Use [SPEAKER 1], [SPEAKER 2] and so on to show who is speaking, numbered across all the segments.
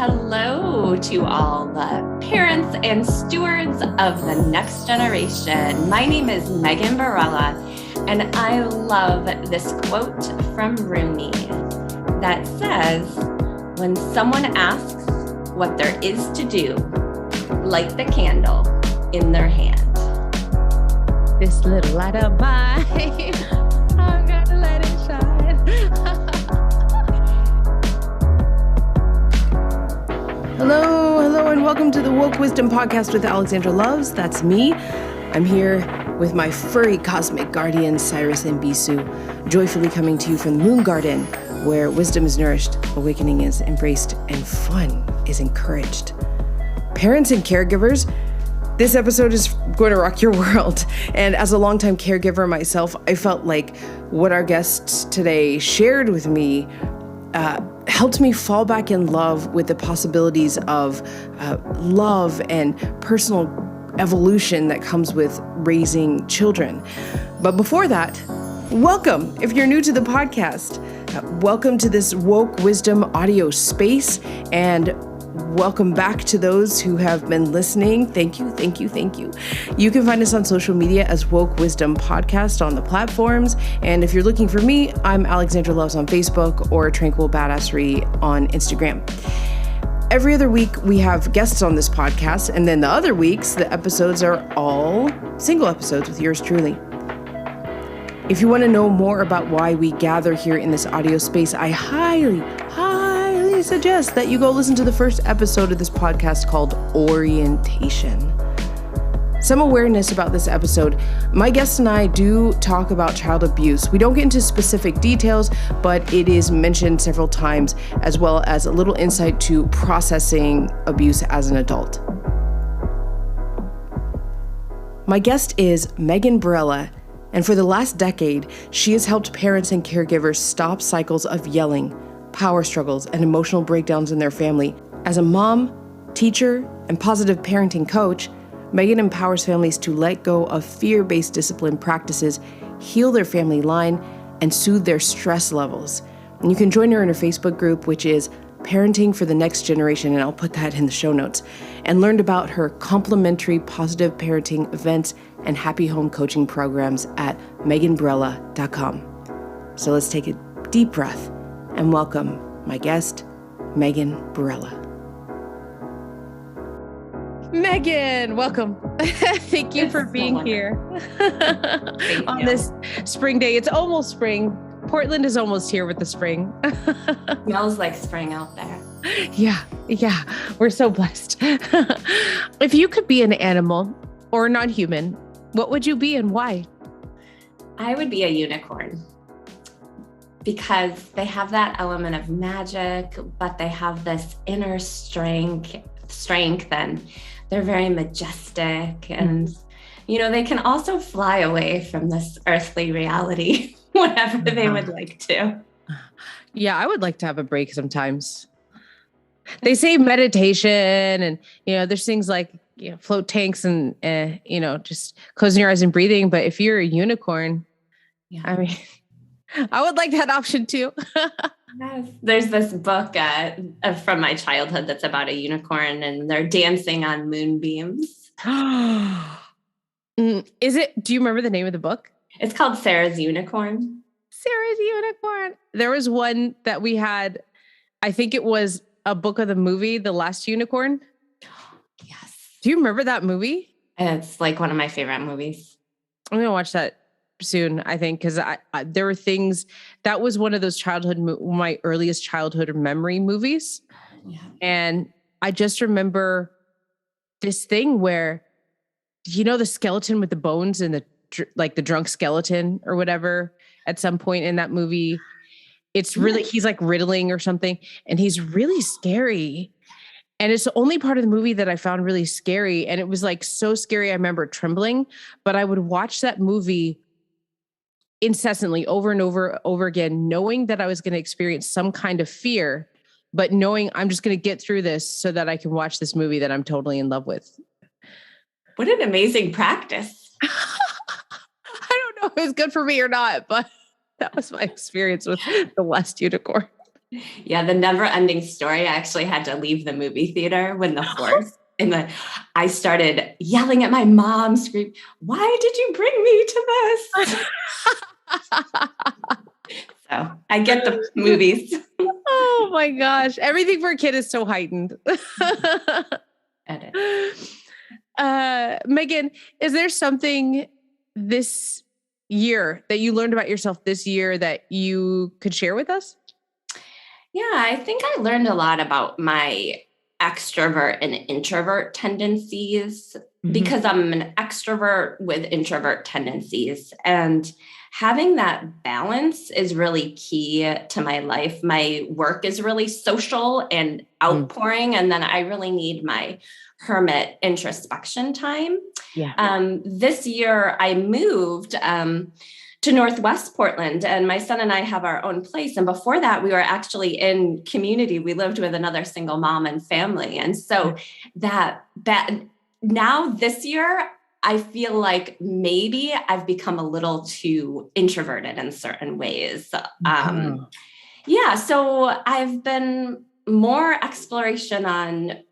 [SPEAKER 1] hello to all the parents and stewards of the next generation. My name is Megan Barella, and I love this quote from Rumi that says, when someone asks what there is to do, light the candle in their hand.
[SPEAKER 2] This little light of mine, I'm gonna let it shine. Hello, and welcome to the Woke Wisdom Podcast with Alexandra Loves. That's me. I'm here with my furry cosmic guardian, Cyrus and Bisu, joyfully coming to you from the Moon Garden, where wisdom is nourished, awakening is embraced, and fun is encouraged. Parents and caregivers, this episode is going to rock your world. And as a longtime caregiver myself, I felt like what our guests today shared with me helped me fall back in love with the possibilities of love and personal evolution that comes with raising children. But before that, welcome. If you're new to the podcast, welcome to this Woke Wisdom audio space, and welcome back to those who have been listening. Thank you. You can find us on social media as Woke Wisdom Podcast on the platforms. And if you're looking for me, I'm Alexandra Loves on Facebook or Tranquil Badassery on Instagram. Every other week, we have guests on this podcast. And then the other weeks, the episodes are all single episodes with yours truly. If you want to know more about why we gather here in this audio space, I highly suggest that you go listen to the first episode of this podcast called Orientation. Some awareness about this episode. My guests and I do talk about child abuse. We don't get into specific details, but it is mentioned several times, as well as a little insight to processing abuse as an adult. My guest is Megan Barella, and for the last decade, she has helped parents and caregivers stop cycles of yelling, power struggles, and emotional breakdowns in their family. As a mom, teacher, and positive parenting coach, Megan empowers families to let go of fear-based discipline practices, heal their family line, and soothe their stress levels. And you can join her in her Facebook group, which is Parenting for the Next Generation, and I'll put that in the show notes, and learn about her complimentary positive parenting events and happy home coaching programs at meganbarella.com. So let's take a deep breath and welcome my guest, Megan Barella. Megan, welcome. Thank you for being here on this spring day. It's almost spring. Portland is almost here with the spring.
[SPEAKER 1] Smells like spring out there.
[SPEAKER 2] Yeah. We're so blessed. If you could be an animal or non-human, what would you be and why?
[SPEAKER 1] I would be a unicorn, because they have that element of magic, but they have this inner strength, and they're very majestic. And, they can also fly away from this earthly reality whenever they would like to.
[SPEAKER 2] Yeah, I would like to have a break sometimes. They say meditation and, there's things like, float tanks and, just closing your eyes and breathing. But if you're a unicorn, I mean, I would like that option too.
[SPEAKER 1] Yes. There's this book from my childhood that's about a unicorn, and they're dancing on moonbeams.
[SPEAKER 2] Do you remember the name of the book?
[SPEAKER 1] It's called Sarah's Unicorn.
[SPEAKER 2] Sarah's Unicorn. There was one that we had, I think it was a book of the movie, The Last Unicorn.
[SPEAKER 1] Yes.
[SPEAKER 2] Do you remember that movie?
[SPEAKER 1] It's like one of my favorite movies.
[SPEAKER 2] I'm going to watch that soon, I think, because there were things that was one of those my earliest childhood memory movies. Yeah. And I just remember this thing where, the skeleton with the bones and the drunk skeleton or whatever at some point in that movie, it's really, he's like riddling or something, and he's really scary. And it's the only part of the movie that I found really scary. And it was like so scary. I remember trembling, but I would watch that movie incessantly over and over again, knowing that I was going to experience some kind of fear, but knowing I'm just going to get through this so that I can watch this movie that I'm totally in love with.
[SPEAKER 1] What an amazing practice.
[SPEAKER 2] I don't know if it was good for me or not, but that was my experience with The Last Unicorn.
[SPEAKER 1] Yeah, the never ending story. I actually had to leave the movie theater when the horse and I started yelling at my mom, scream, "Why did you bring me to this?" So I get the movies.
[SPEAKER 2] Oh my gosh. Everything for a kid is so heightened.
[SPEAKER 1] Edit.
[SPEAKER 2] Megan, is there something this year that you learned about yourself this year that you could share with us?
[SPEAKER 1] Yeah, I think I learned a lot about my extrovert and introvert tendencies because I'm an extrovert with introvert tendencies. And having that balance is really key to my life. My work is really social and outpouring, and then I really need my hermit introspection time.
[SPEAKER 2] Yeah.
[SPEAKER 1] This year I moved to Northwest Portland, and my son and I have our own place. And before that, we were actually in community. We lived with another single mom and family. And so that now this year, I feel like maybe I've become a little too introverted in certain ways. Yeah, so I've been more exploration on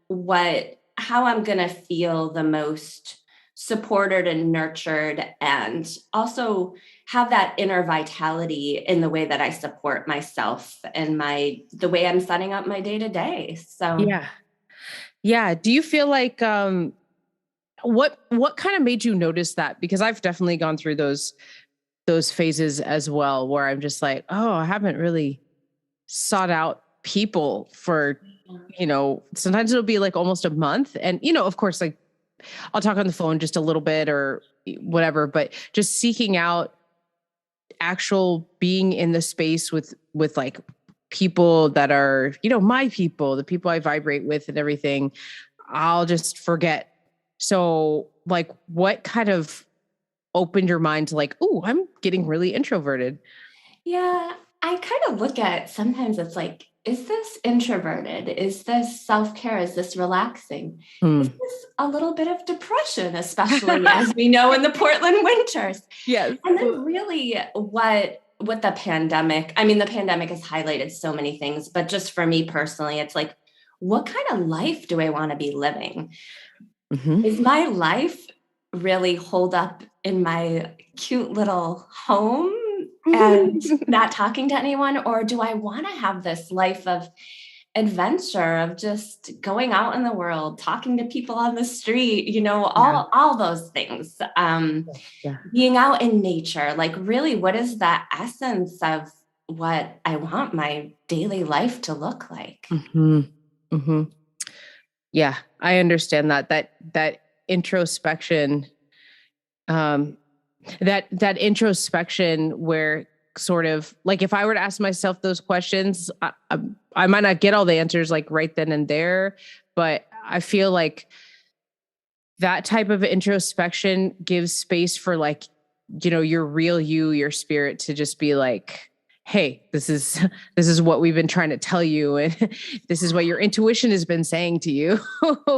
[SPEAKER 1] how I'm going to feel the most supported and nurtured, and also have that inner vitality in the way that I support myself and the way I'm setting up my day to day. So
[SPEAKER 2] yeah. Do you feel like what kind of made you notice that? Because I've definitely gone through those phases as well, where I'm just like, oh, I haven't really sought out people for, sometimes it'll be like almost a month. And, of course, like I'll talk on the phone just a little bit or whatever, but just seeking out actual being in the space with like people that are, my people, the people I vibrate with and everything, I'll just forget. So like, what kind of opened your mind to like, oh, I'm getting really introverted?
[SPEAKER 1] Yeah, I kind of look at sometimes it's like, is this introverted? Is this self-care? Is this relaxing? Is this a little bit of depression, especially as we know in the Portland winters?
[SPEAKER 2] Yes.
[SPEAKER 1] And then really what the pandemic, I mean, the pandemic has highlighted so many things, but just for me personally, it's like, what kind of life do I want to be living? Is my life really holed up in my cute little home and not talking to anyone? Or do I want to have this life of adventure, of just going out in the world, talking to people on the street, all those things, being out in nature? Like, really, what is that essence of what I want my daily life to look like?
[SPEAKER 2] Yeah, I understand that introspection, that introspection where sort of like, if I were to ask myself those questions, I might not get all the answers like right then and there, but I feel like that type of introspection gives space for like, your real you, your spirit to just be like, hey, this is what we've been trying to tell you. And this is what your intuition has been saying to you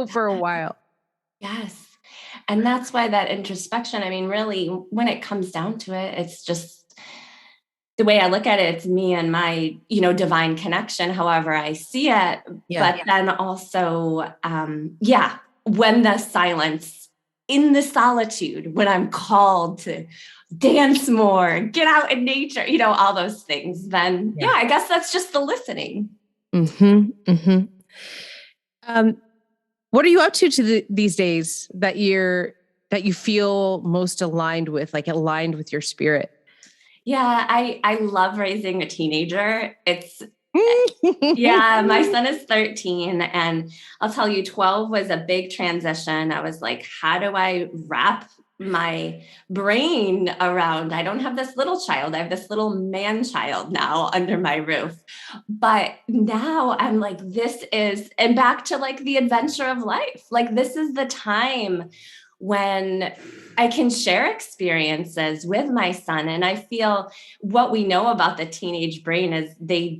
[SPEAKER 2] for a while.
[SPEAKER 1] Yes. And that's why that introspection, I mean, really, when it comes down to it, it's just the way I look at it, it's me and my, divine connection, however I see it. But then also, when the silence, in the solitude, when I'm called to dance more, get out in nature, all those things, then I guess that's just the listening.
[SPEAKER 2] What are you up to these days that you feel most aligned with, like aligned with your spirit?
[SPEAKER 1] Yeah, I love raising a teenager. My son is 13, and I'll tell you, 12 was a big transition. I was like, how do I wrap my brain around? I don't have this little child. I have this little man child now under my roof. But now I'm like, and back to like the adventure of life. Like, this is the time when I can share experiences with my son. And I feel what we know about the teenage brain is they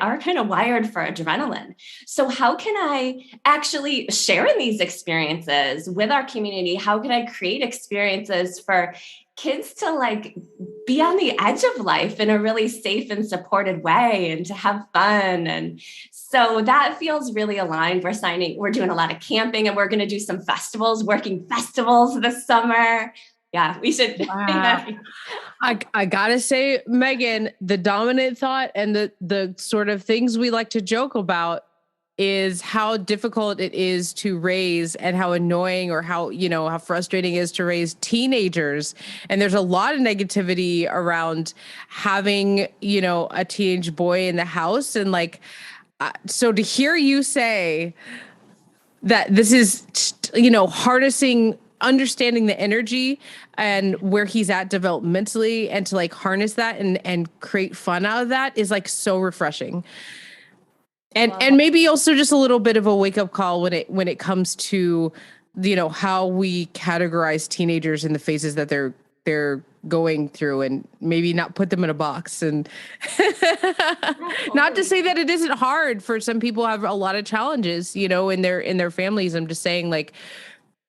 [SPEAKER 1] are kind of wired for adrenaline. So how can I actually share in these experiences with our community? How can I create experiences for kids to like be on the edge of life in a really safe and supported way and to have fun. And so that feels really aligned. We're doing a lot of camping, and we're going to do some working festivals this summer. Yeah, we should.
[SPEAKER 2] Wow. I gotta say, Megan, the dominant thought and the sort of things we like to joke about is how difficult it is to raise, and how annoying, or how frustrating it is to raise teenagers. And there's a lot of negativity around having, a teenage boy in the house. And like, so to hear you say that this is, harnessing, understanding the energy and where he's at developmentally, and to like harness that and create fun out of that is like so refreshing. And maybe also just a little bit of a wake up call when it comes to, how we categorize teenagers in the phases that they're going through, and maybe not put them in a box. And not to say that it isn't hard for some people, have a lot of challenges, in their families. I'm just saying, like,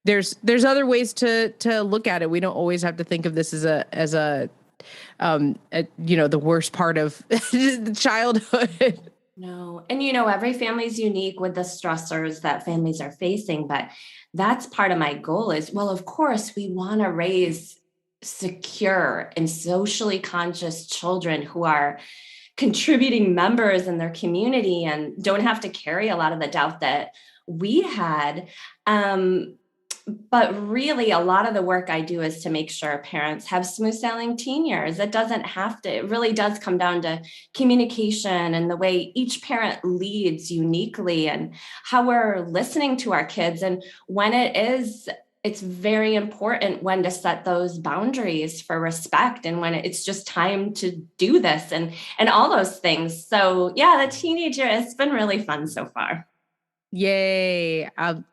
[SPEAKER 2] there's other ways to look at it. We don't always have to think of this as the worst part of childhood.
[SPEAKER 1] No. And, every family is unique with the stressors that families are facing. But that's part of my goal is, well, of course, we want to raise secure and socially conscious children who are contributing members in their community and don't have to carry a lot of the doubt that we had. But really, a lot of the work I do is to make sure parents have smooth sailing teen years. It really does come down to communication and the way each parent leads uniquely, and how we're listening to our kids. And when it's very important when to set those boundaries for respect, and when it's just time to do this, and all those things. So yeah, the teenager, it's been really fun so far.
[SPEAKER 2] Yay.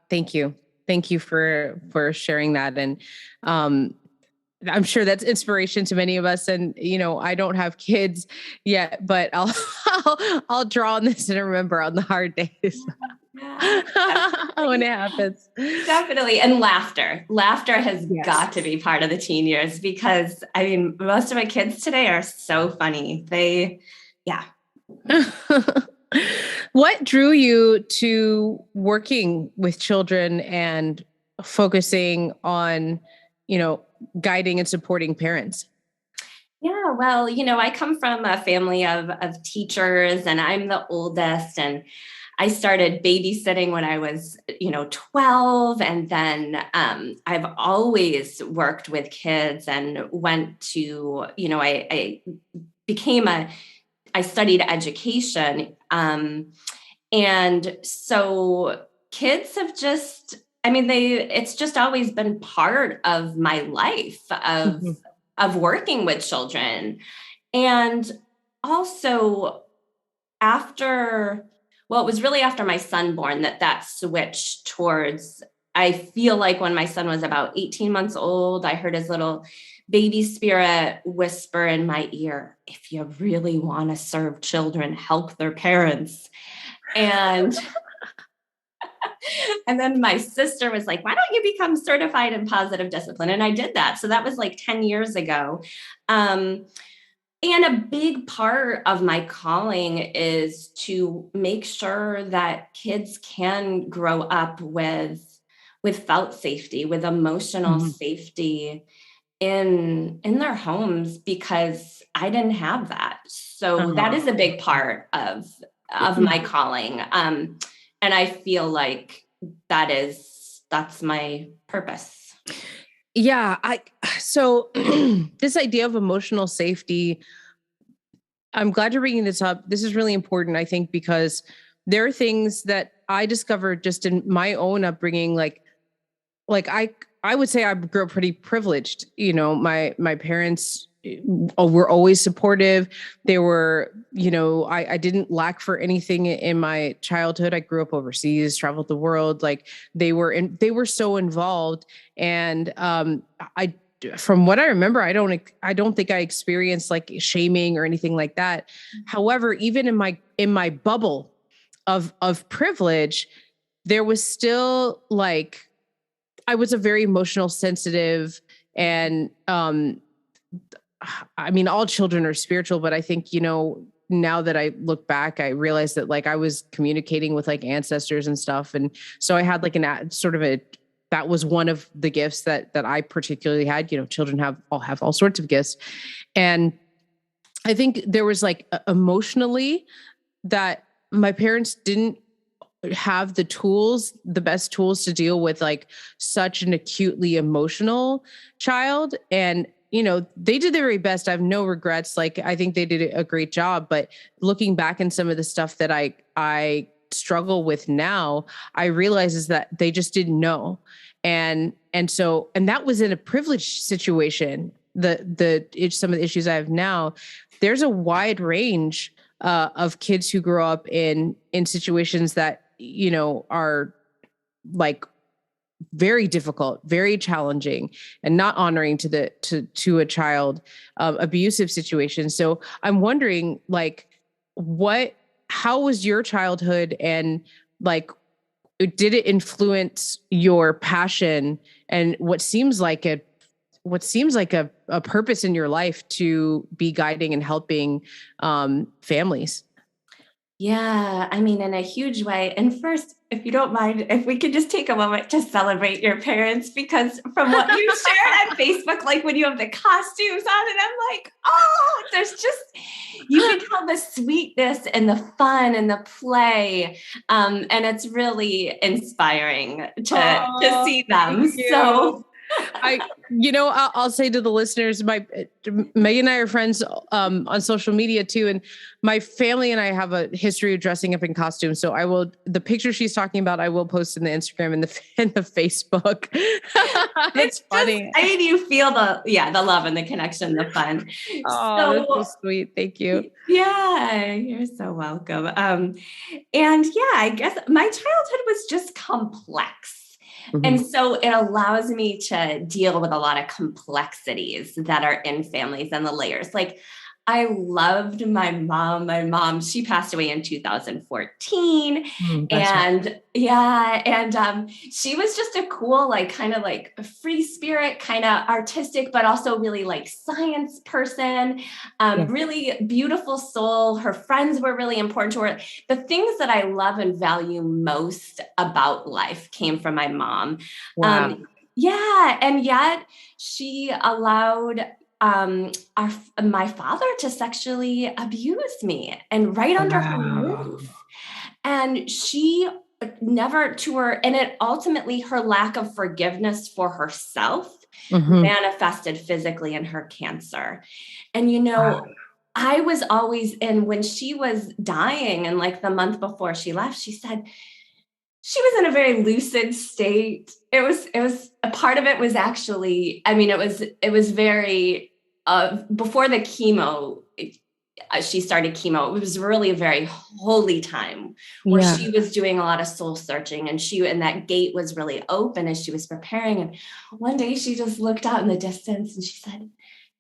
[SPEAKER 2] Thank you. Thank you for sharing that. And I'm sure that's inspiration to many of us. And, I don't have kids yet, but I'll draw on this and remember on the hard days. When it happens.
[SPEAKER 1] Definitely. And laughter has got to be part of the teen years, because most of my kids today are so funny.
[SPEAKER 2] What drew you to working with children and focusing on, guiding and supporting parents?
[SPEAKER 1] Yeah, well, I come from a family of teachers, and I'm the oldest, and I started babysitting when I was, 12. And then I've always worked with kids, and went to, I studied education. And so kids have it's just always been part of my life of working with children. And also it was really after my son born that switched towards, I feel like when my son was about 18 months old, I heard his little baby spirit whisper in my ear, if you really want to serve children, help their parents. And and then my sister was like, why don't you become certified in positive discipline? And I did that. So that was like 10 years ago. And a big part of my calling is to make sure that kids can grow up with felt safety, with emotional safety in their homes, because I didn't have that. So that is a big part of my calling. And I feel like that's my purpose.
[SPEAKER 2] Yeah. So this idea of emotional safety, I'm glad you're bringing this up. This is really important, I think, because there are things that I discovered just in my own upbringing. Like I would say I grew up pretty privileged. My parents were always supportive. They were, I didn't lack for anything in my childhood. I grew up overseas, traveled the world. Like they were so involved. And from what I remember, I don't think I experienced like shaming or anything like that. However, even in my bubble of privilege, there was still like, I was a very emotional, sensitive And, I mean, all children are spiritual, but I think, now that I look back, I realized that like I was communicating with like ancestors and stuff. And so I had like that was one of the gifts that I particularly had. Children have all sorts of gifts. And I think there was like emotionally that my parents didn't have the best tools to deal with like such an acutely emotional child. And, they did their very best. I have no regrets. Like, I think they did a great job, but looking back in some of the stuff that I struggle with now, I realize is that they just didn't know. And that was in a privileged situation. Some of the issues I have now, there's a wide range of kids who grow up in situations that, are like very difficult, very challenging, and not honoring to a child, abusive situation. So I'm wondering, like, how was your childhood, and like, did it influence your passion and what seems like a purpose in your life to be guiding and helping families?
[SPEAKER 1] Yeah, I mean, in a huge way. And first, if you don't mind, if we could just take a moment to celebrate your parents, because from what you shared on Facebook, like when you have the costumes on, and I'm like, oh, there's just, you can tell the sweetness and the fun and the play. And it's really inspiring to see them. So
[SPEAKER 2] I'll say to the listeners, Megan and I are friends on social media too. And my family and I have a history of dressing up in costumes. So the picture she's talking about, I will post in the Instagram and the Facebook. That's funny.
[SPEAKER 1] I mean, you feel the love and the connection, the fun.
[SPEAKER 2] Oh, that's so sweet. Thank you.
[SPEAKER 1] Yeah, you're so welcome. And yeah, I guess my childhood was just complex. Mm-hmm. And so it allows me to deal with a lot of complexities that are in families and the layers. Like, I loved my mom. My mom, she passed away in 2014. And she was just a cool, like kind of like a free spirit, kind of artistic, but also really like science person, really beautiful soul. Her friends were really important to her. The things that I love and value most about life came from my mom.
[SPEAKER 2] Wow.
[SPEAKER 1] And yet she allowed my father to sexually abuse me, and right under her roof. And she never and it ultimately, her lack of forgiveness for herself manifested physically in her cancer. And, I was always when she was dying, and like the month before she left, she said she was in a very lucid state. It was a part of it was actually, I mean, it was very, before the chemo, she started chemo. It was really a very holy time where she was doing a lot of soul searching, and that gate was really open as she was preparing. And one day she just looked out in the distance and she said,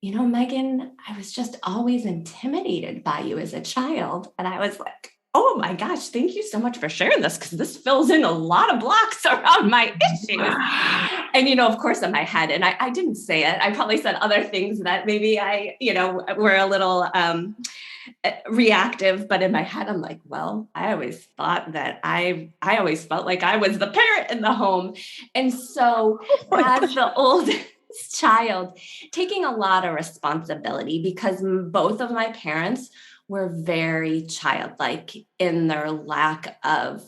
[SPEAKER 1] Megan, I was just always intimidated by you as a child. And I was like, oh my gosh, thank you so much for sharing this, because this fills in a lot of blocks around my issues. And, of course, in my head, and I didn't say it, I probably said other things that maybe I, were a little reactive, but in my head, I'm like, well, I always thought that I always felt like I was the parent in the home. And so as the oldest child, taking a lot of responsibility, because both of my parents were very childlike in their lack of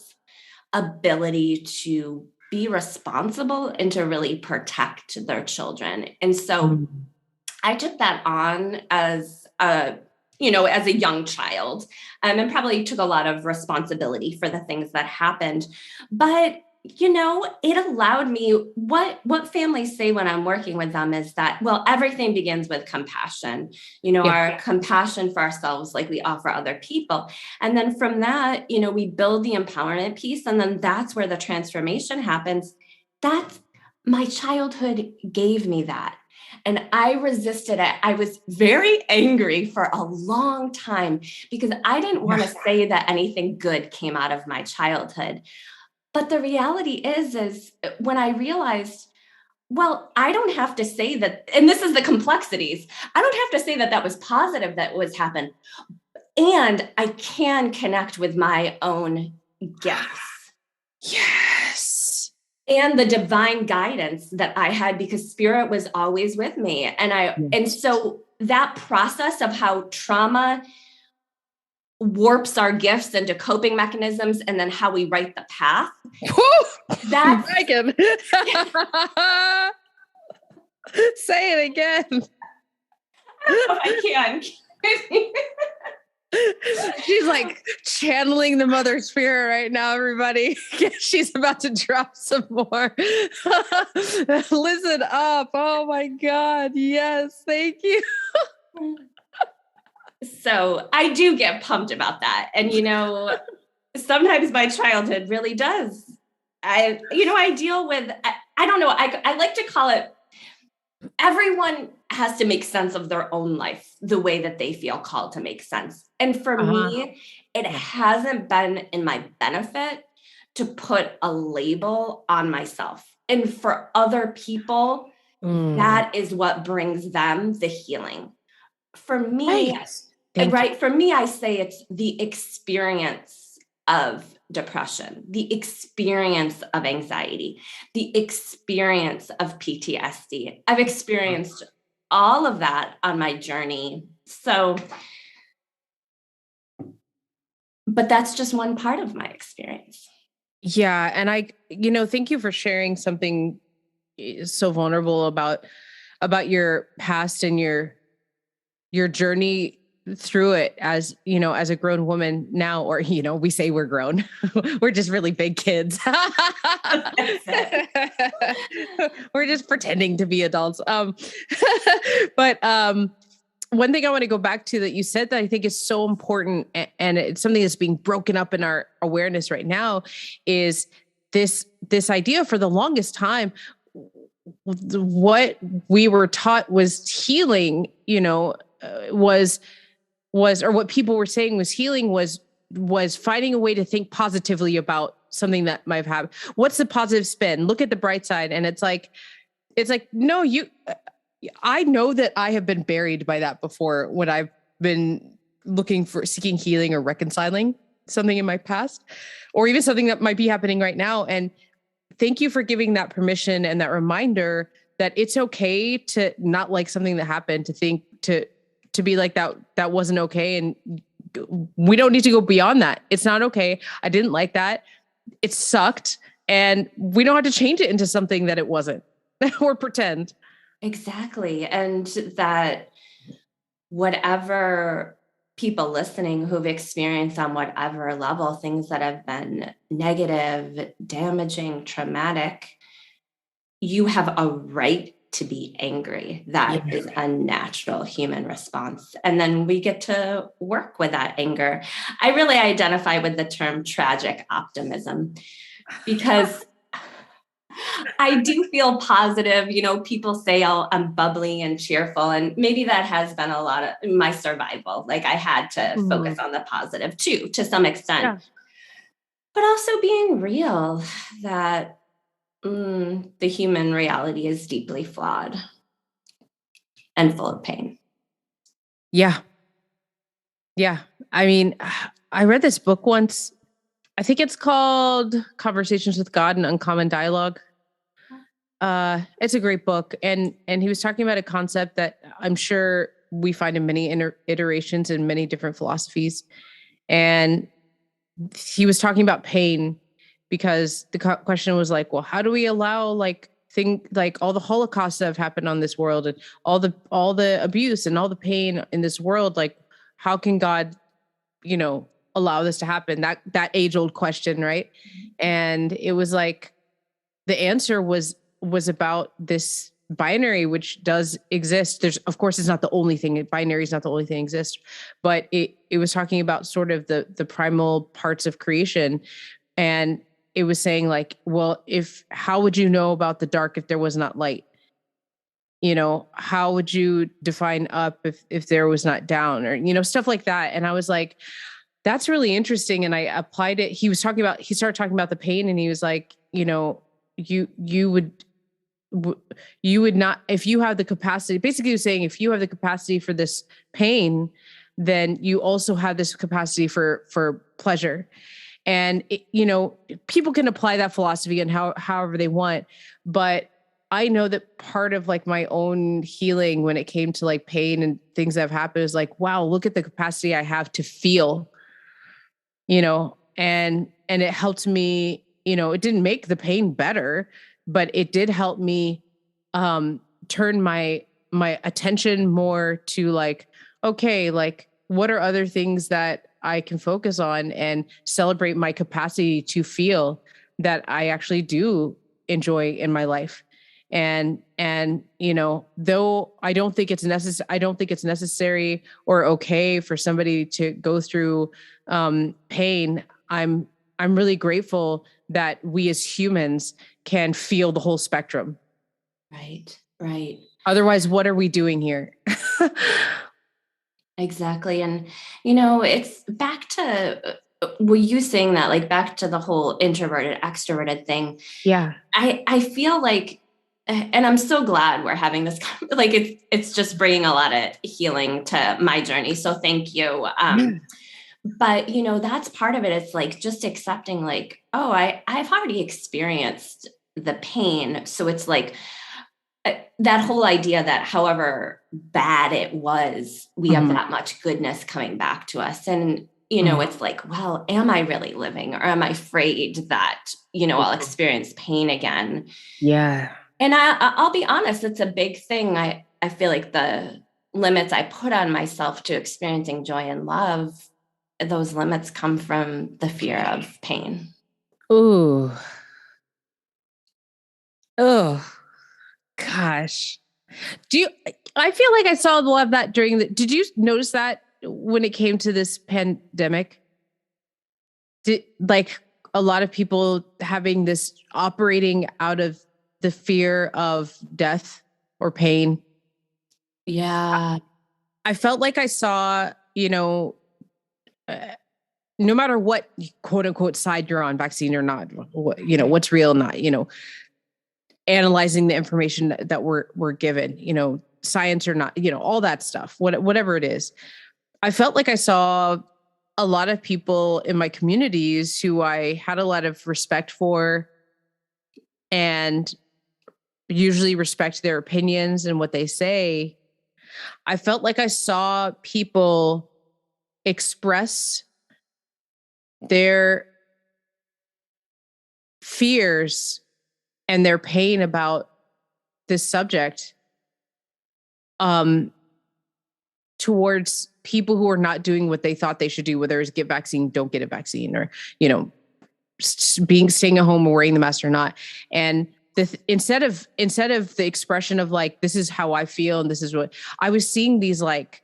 [SPEAKER 1] ability to be responsible and to really protect their children. And so I took that on as a young child, and probably took a lot of responsibility for the things that happened. But it allowed me, what families say when I'm working with them is that, well, everything begins with compassion, our compassion for ourselves, like we offer other people. And then from that, we build the empowerment piece. And then that's where the transformation happens. That's my childhood gave me that. And I resisted it. I was very angry for a long time because I didn't want to say that anything good came out of my childhood. But the reality is when I realized Well, I don't have to say that, and this is the complexities. I don't have to say that that was positive that was happened. And I can connect with my own gifts.
[SPEAKER 2] Yes.
[SPEAKER 1] And the divine guidance that I had, because spirit was always with me. And so that process of how trauma warps our gifts into coping mechanisms, and then how we write the path.
[SPEAKER 2] That's Megan. Say it again.
[SPEAKER 1] I don't know if I can.
[SPEAKER 2] She's like channeling the mother spirit right now, everybody. She's about to drop some more. Listen up. Oh my God. Yes. Thank you.
[SPEAKER 1] So I do get pumped about that. And, sometimes my childhood really does. I deal with, I don't know, I like to call it, everyone has to make sense of their own life the way that they feel called to make sense. And for me, it hasn't been in my benefit to put a label on myself. And for other people, that is what brings them the healing. For me, for me, I say it's the experience of depression, the experience of anxiety, the experience of PTSD. I've experienced all of that on my journey. So, but that's just one part of my experience.
[SPEAKER 2] Yeah. And thank you for sharing something so vulnerable about your past and your journey through it as a grown woman now, or, we say we're grown, we're just really big kids. We're just pretending to be adults. But one thing I want to go back to that you said that I think is so important, and it's something that's being broken up in our awareness right now, is this idea. For the longest time, what we were taught was healing, or what people were saying was healing was finding a way to think positively about something that might have happened. What's the positive spin? Look at the bright side. And it's like, no, I know that I have been buried by that before when I've been seeking healing or reconciling something in my past, or even something that might be happening right now. And thank you for giving that permission and that reminder that it's okay to not like something that happened, to think, to be like that wasn't okay. And we don't need to go beyond that. It's not okay. I didn't like that. It sucked. And we don't have to change it into something that it wasn't or pretend.
[SPEAKER 1] Exactly. And that whatever people listening who've experienced on whatever level things that have been negative, damaging, traumatic, you have a right to be angry. That is a natural human response. And then we get to work with that anger. I really identify with the term tragic optimism, because I do feel positive. People say I'm bubbly and cheerful, and maybe that has been a lot of my survival. Like, I had to focus on the positive too, to some extent, but also being real that the human reality is deeply flawed and full of pain.
[SPEAKER 2] Yeah. Yeah. I mean, I read this book once. I think it's called Conversations with God and Uncommon Dialogue. It's a great book. And he was talking about a concept that I'm sure we find in many iterations in many different philosophies. And he was talking about pain, because the question was like, well, how do we allow all the Holocausts that have happened on this world, and all the abuse and all the pain in this world? Like, how can God, allow this to happen? That age old question. Right. And it was like, the answer was about this binary, which does exist. Of course, it's not the only thing. Binary is not the only thing that exists, but it was talking about sort of the primal parts of creation. And it was saying like, well, how would you know about the dark if there was not light? How would you define up if there was not down, or, stuff like that. And I was like, that's really interesting. And I applied it. He started talking about the pain, and he was like, you would not, if you have the capacity, basically you're saying if you have the capacity for this pain, then you also have this capacity for pleasure. And people can apply that philosophy and however they want, but I know that part of like my own healing when it came to like pain and things that have happened is like, wow, look at the capacity I have to feel, and it helped me, it didn't make the pain better, but it did help me turn my attention more to like, okay, like what are other things that I can focus on and celebrate my capacity to feel that I actually do enjoy in my life. And though I don't think it's necessary or okay for somebody to go through pain, I'm really grateful that we as humans can feel the whole spectrum.
[SPEAKER 1] Right.
[SPEAKER 2] Otherwise, what are we doing here?
[SPEAKER 1] Exactly. And, it's back to you saying that, like back to the whole introverted, extroverted thing.
[SPEAKER 2] Yeah.
[SPEAKER 1] I feel like, and I'm so glad we're having this, like it's just bringing a lot of healing to my journey. So thank you. But, that's part of it. It's like just accepting like, oh, I've already experienced the pain. So it's like, that whole idea that however bad it was, we have that much goodness coming back to us. And, it's like, well, am I really living or am I afraid that, I'll experience pain again?
[SPEAKER 2] Yeah.
[SPEAKER 1] And I'll be honest, it's a big thing. I feel like the limits I put on myself to experiencing joy and love, those limits come from the fear of pain.
[SPEAKER 2] Ooh. Oh. Gosh. I feel like I saw a lot of that did you notice that when it came to this pandemic? Like a lot of people having this operating out of the fear of death or pain?
[SPEAKER 1] Yeah.
[SPEAKER 2] I felt like I saw, no matter what quote unquote side you're on, vaccine or not, what's real or not, analyzing the information that we're given, science or not, all that stuff, whatever it is. I felt like I saw a lot of people in my communities who I had a lot of respect for and usually respect their opinions and what they say. I felt like I saw people express their fears and their pain about this subject towards people who are not doing what they thought they should do, whether it's get vaccine, don't get a vaccine, or, staying at home or wearing the mask or not. And instead of the expression of like, this is how I feel and this is what I was seeing, these like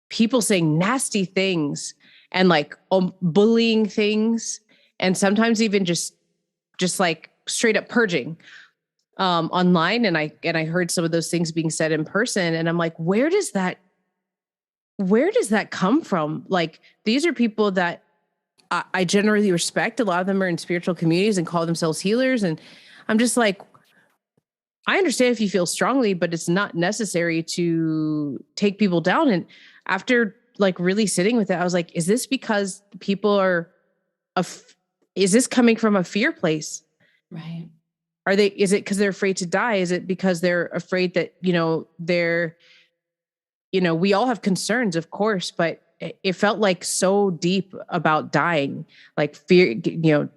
[SPEAKER 2] people saying nasty things and like bullying things, and sometimes even just like straight up purging online. And I heard some of those things being said in person, and I'm like, where does that come from? Like, these are people that I generally respect. A lot of them are in spiritual communities and call themselves healers. And I'm just like, I understand if you feel strongly, but it's not necessary to take people down. And after like really sitting with it, I was like, is this because people are, is this coming from a fear place?
[SPEAKER 1] Right.
[SPEAKER 2] Is it because they're afraid to die? Is it because they're afraid that, we all have concerns, of course, but it felt like so deep about dying, like fear,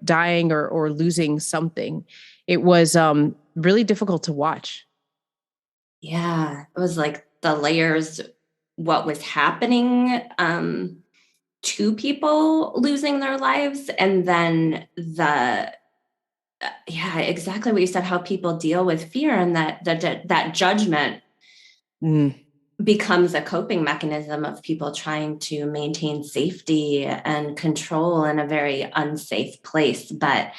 [SPEAKER 2] dying or losing something. It was really difficult to watch.
[SPEAKER 1] Yeah. It was like the layers, what was happening to people losing their lives. And then yeah, exactly what you said, how people deal with fear, and that judgment becomes a coping mechanism of people trying to maintain safety and control in a very unsafe place. But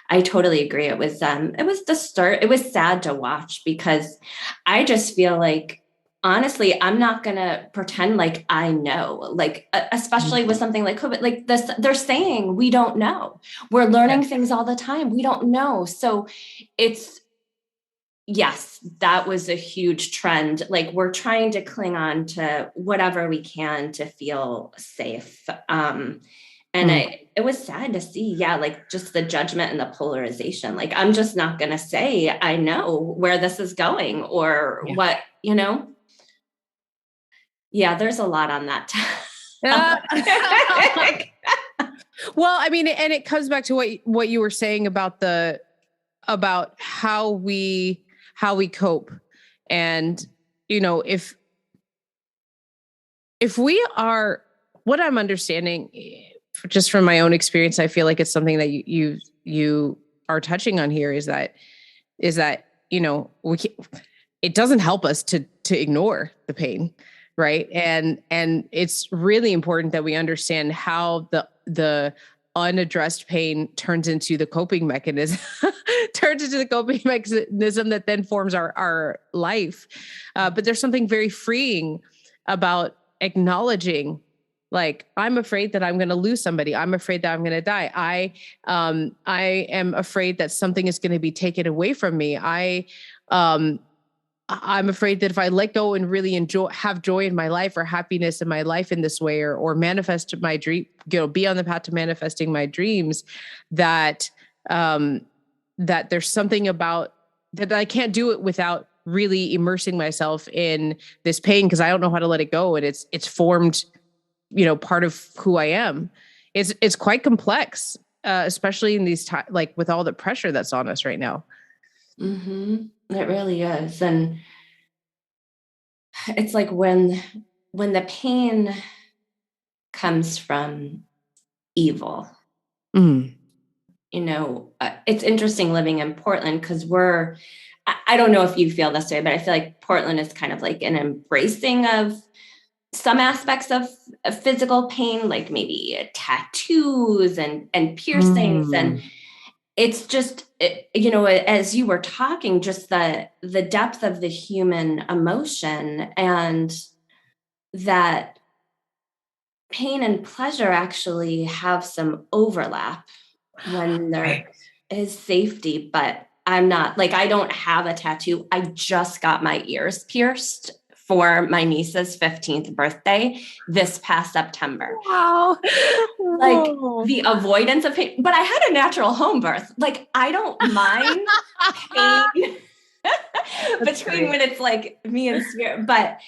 [SPEAKER 1] I totally agree. It was the start. It was sad to watch, because I just feel like, honestly, I'm not going to pretend like I know, like, especially with something like COVID, like this, they're saying we don't know. We're learning things all the time. We don't know. So it's yes, that was a huge trend. Like we're trying to cling on to whatever we can to feel safe. And it was sad to see, like just the judgment and the polarization. Like, I'm just not going to say, I know where this is going or what, Yeah, there's a lot on that.
[SPEAKER 2] Well, I mean, and it comes back to what you were saying about how we cope. And, if we are, what I'm understanding just from my own experience, I feel like it's something that you are touching on here is that, it doesn't help us to ignore the pain. Right. And it's really important that we understand how the unaddressed pain turns into the coping mechanism, that then forms our life. But there's something very freeing about acknowledging, like, I'm afraid that I'm going to lose somebody. I'm afraid that I'm going to die. I am afraid that something is going to be taken away from me. I'm afraid that if I let go and really have joy in my life or happiness in my life in this way, or manifest my dream, be on the path to manifesting my dreams, that there's something about that I can't do it without really immersing myself in this pain, because I don't know how to let it go. And it's formed, part of who I am. It's quite complex, especially in these times, like with all the pressure that's on us right now.
[SPEAKER 1] Mm-hmm. It really is. And it's like when the pain comes from evil, it's interesting living in Portland, because I don't know if you feel this way, but I feel like Portland is kind of like an embracing of some aspects of physical pain, like maybe tattoos and piercings. And it's just, as you were talking, just the depth of the human emotion, and that pain and pleasure actually have some overlap when there is safety. But I'm not, like, I don't have a tattoo. I just got my ears pierced for my niece's 15th birthday this past September.
[SPEAKER 2] Wow.
[SPEAKER 1] Like the avoidance of pain, but I had a natural home birth. Like, I don't mind pain between when it's like me and spirit. But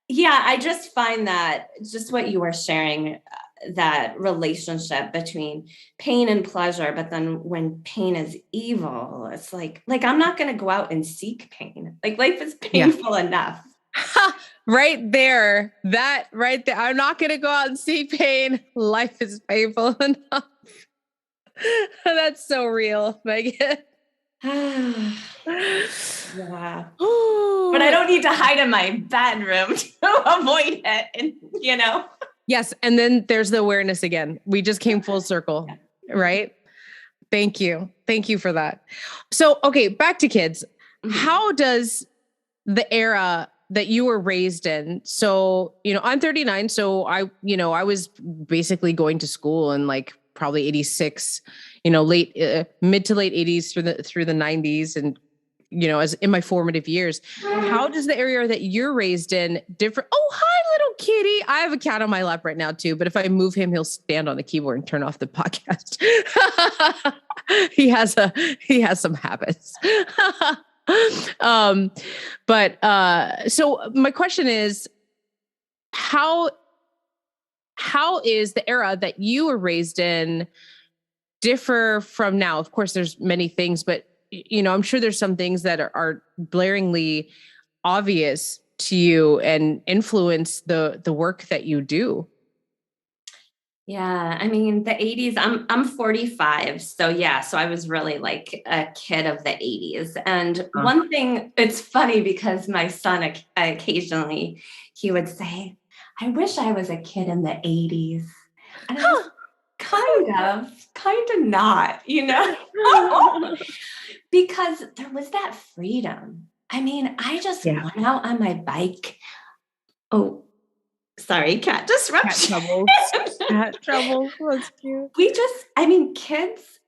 [SPEAKER 1] yeah, I just find that just what you were sharing, that relationship between pain and pleasure, but then when pain is evil, it's like I'm not going to go out and seek pain. Like, life is painful enough.
[SPEAKER 2] Right there. That right there. I'm not going to go out and see pain. Life is painful enough. That's so real, Megan.
[SPEAKER 1] Yeah. But I don't need to hide in my bedroom to avoid it. And,
[SPEAKER 2] Yes. And then there's the awareness again. We just came full circle, right? Thank you. Thank you for that. So, okay, back to kids. Mm-hmm. How does the era that you were raised in. So, I'm 39. So I was basically going to school in like probably 86, mid to late 80s through the 90s. And, as in my formative years, how does the area that you're raised in differ? Oh, hi, little kitty. I have a cat on my lap right now too, but if I move him, he'll stand on the keyboard and turn off the podcast. He has some habits. So my question is, how is the era that you were raised in differ from now? Of course, there's many things, but I'm sure there's some things that are blaringly obvious to you and influence the work that you do.
[SPEAKER 1] Yeah, I mean, the 80s, I'm 45. So yeah, so I was really like a kid of the 80s. And one thing, it's funny because my son occasionally, he would say, I wish I was a kid in the 80s. And I was kind of not, because there was that freedom. I mean, I just went out on my bike. Oh, sorry, cat disruption.
[SPEAKER 2] Cat trouble. That's cute.
[SPEAKER 1] Kids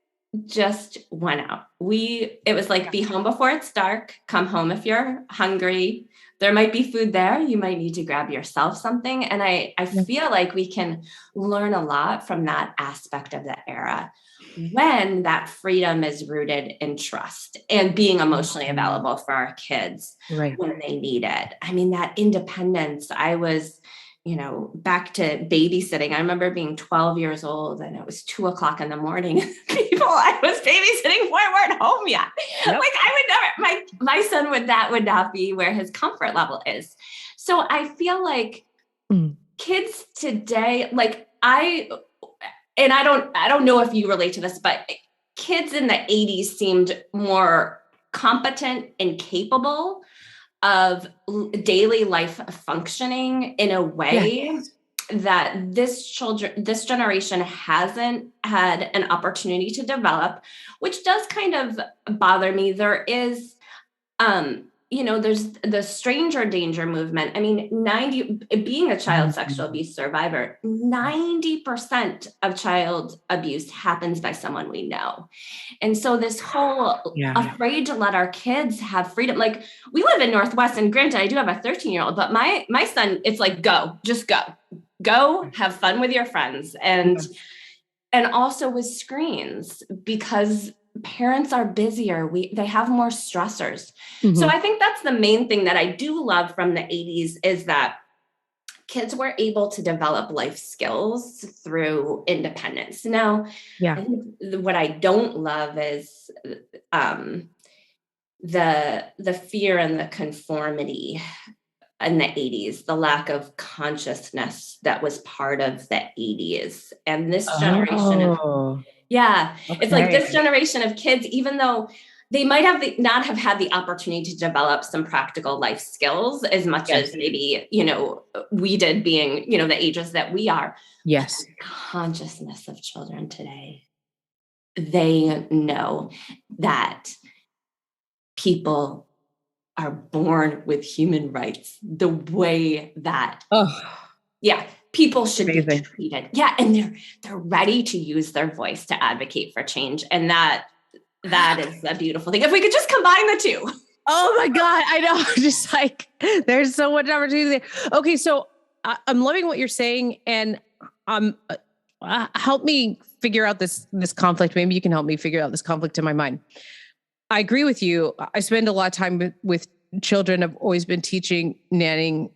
[SPEAKER 1] just went out. It was like, be home before it's dark, come home if you're hungry. There might be food there. You might need to grab yourself something. And I feel like we can learn a lot from that aspect of the era when that freedom is rooted in trust and being emotionally available for our kids when they need it. I mean, that independence, I was, back to babysitting. I remember being 12 years old and it was 2:00 in the morning. People I was babysitting weren't home yet. Yep. Like I would never, my son would not be where his comfort level is. So I feel like kids today, like I don't know if you relate to this, but kids in the 80s seemed more competent and capable of daily life functioning in a way that this generation hasn't had an opportunity to develop, which does kind of bother me. There is, there's the stranger danger movement. I mean, being a child sexual abuse survivor, 90% of child abuse happens by someone we know. And so this whole afraid to let our kids have freedom, like we live in Northwest, and granted, I do have a 13-year-old, but my son, it's like, just go have fun with your friends. And also with screens, because parents are busier. They have more stressors. Mm-hmm. So I think that's the main thing that I do love from the 80s is that kids were able to develop life skills through independence. Now, I think what I don't love is the fear and the conformity in the 80s, the lack of consciousness that was part of the 80s. And this generation it's like this generation of kids, even though they might not have had the opportunity to develop some practical life skills as much as maybe, we did, being, the ages that we are.
[SPEAKER 2] Yes.
[SPEAKER 1] The consciousness of children today, they know that people are born with human rights the way that people should be treated. Yeah. And they're ready to use their voice to advocate for change. And that is a beautiful thing. If we could just combine the two.
[SPEAKER 2] Oh my God. I know. Just like, there's so much opportunity there. Okay. So I'm loving what you're saying, and help me figure out this conflict. Maybe you can help me figure out this conflict in my mind. I agree with you. I spend a lot of time with children. I've always been teaching, nannying,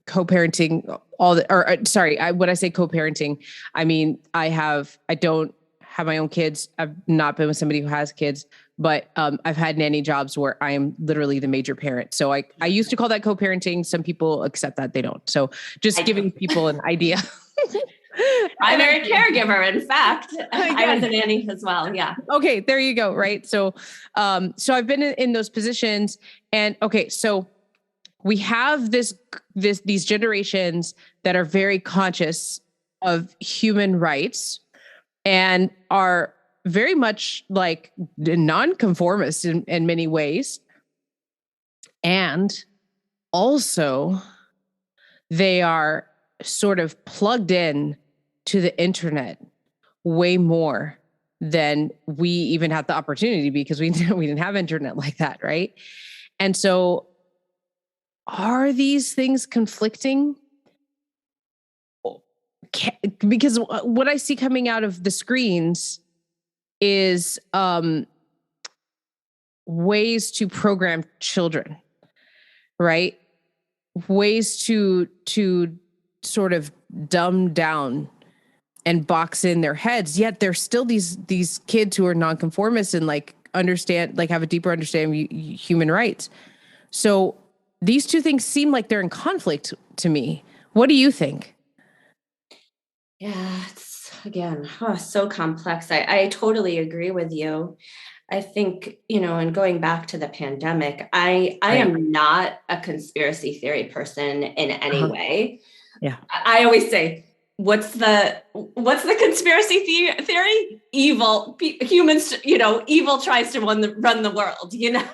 [SPEAKER 2] co-parenting, when I say co-parenting, I mean, I don't have my own kids. I've not been with somebody who has kids, but I've had nanny jobs where I am literally the major parent. So I used to call that co-parenting. Some people accept that, they don't. So just giving people an idea.
[SPEAKER 1] Primary caregiver, in fact. I was a nanny as well. Yeah.
[SPEAKER 2] Okay, there you go. Right. So I've been in those positions, and so we have these generations that are very conscious of human rights and are very much like nonconformist in many ways. And also they are sort of plugged in to the internet way more than we even had the opportunity, because we didn't have internet like that. Right. And so are these things conflicting? Because what I see coming out of the screens is ways to program children, right? Ways to sort of dumb down and box in their heads. Yet there's still these kids who are nonconformists and have a deeper understanding of human rights. So these two things seem like they're in conflict to me. What do you think?
[SPEAKER 1] Yeah, it's again, so complex. I totally agree with you. I think, and going back to the pandemic, I am not a conspiracy theory person in any way.
[SPEAKER 2] Yeah.
[SPEAKER 1] I always say, what's the conspiracy theory? Evil humans, evil tries to run the world, That's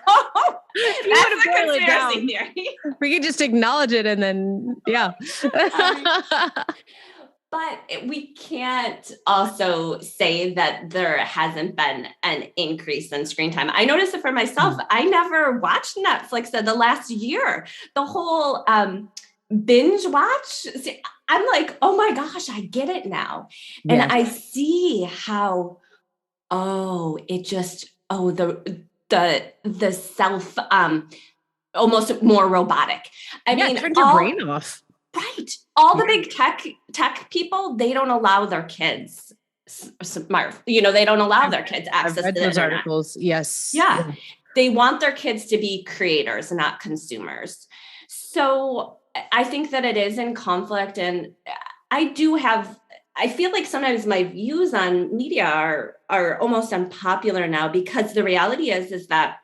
[SPEAKER 1] the conspiracy theory.
[SPEAKER 2] We can just acknowledge it and then,
[SPEAKER 1] But we can't also say that there hasn't been an increase in screen time. I noticed it for myself. I never watched Netflix in the last year. The whole binge watch. See, I'm like, oh my gosh, I get it now. And
[SPEAKER 2] Yes.
[SPEAKER 1] I see how, the self, almost more robatic. I mean,
[SPEAKER 2] turn your brain off.
[SPEAKER 1] Right. All the big tech people, they don't allow their kids smart. They don't allow their kids access
[SPEAKER 2] I've read
[SPEAKER 1] to the
[SPEAKER 2] those
[SPEAKER 1] internet.
[SPEAKER 2] articles. Yes.
[SPEAKER 1] Yeah. They want their kids to be creators, not consumers. So I think that it is in conflict. And I feel like sometimes my views on media are almost unpopular now, because the reality is that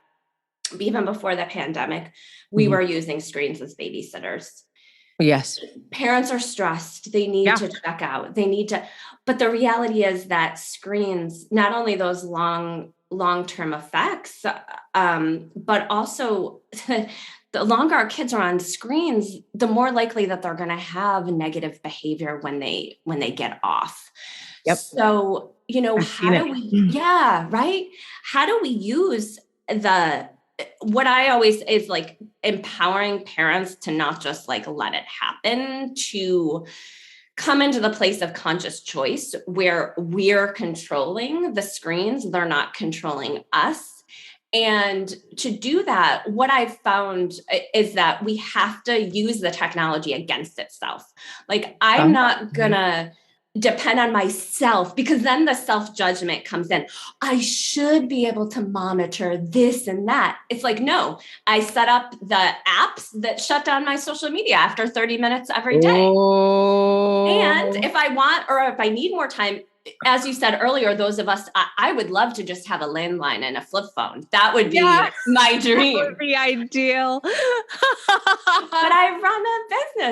[SPEAKER 1] even before the pandemic, we were using screens as babysitters.
[SPEAKER 2] Yes.
[SPEAKER 1] Parents are stressed. They need to check out. But the reality is that screens, not only those long-term effects, but also the longer our kids are on screens, the more likely that they're going to have negative behavior when they get off.
[SPEAKER 2] Yep.
[SPEAKER 1] So, how do we use what I always is like empowering parents to not just like let it happen, to come into the place of conscious choice where we're controlling the screens, they're not controlling us. And to do that, what I've found is that we have to use the technology against itself. Like, I'm not gonna depend on myself, because then the self-judgment comes in. I should be able to monitor this and that. It's like, no, I set up the apps that shut down my social media after 30 minutes every day. And if I want, or if I need more time, as you said earlier, those of us, I would love to just have a landline and a flip phone. That would be my dream.
[SPEAKER 2] That would be ideal.
[SPEAKER 1] But I run a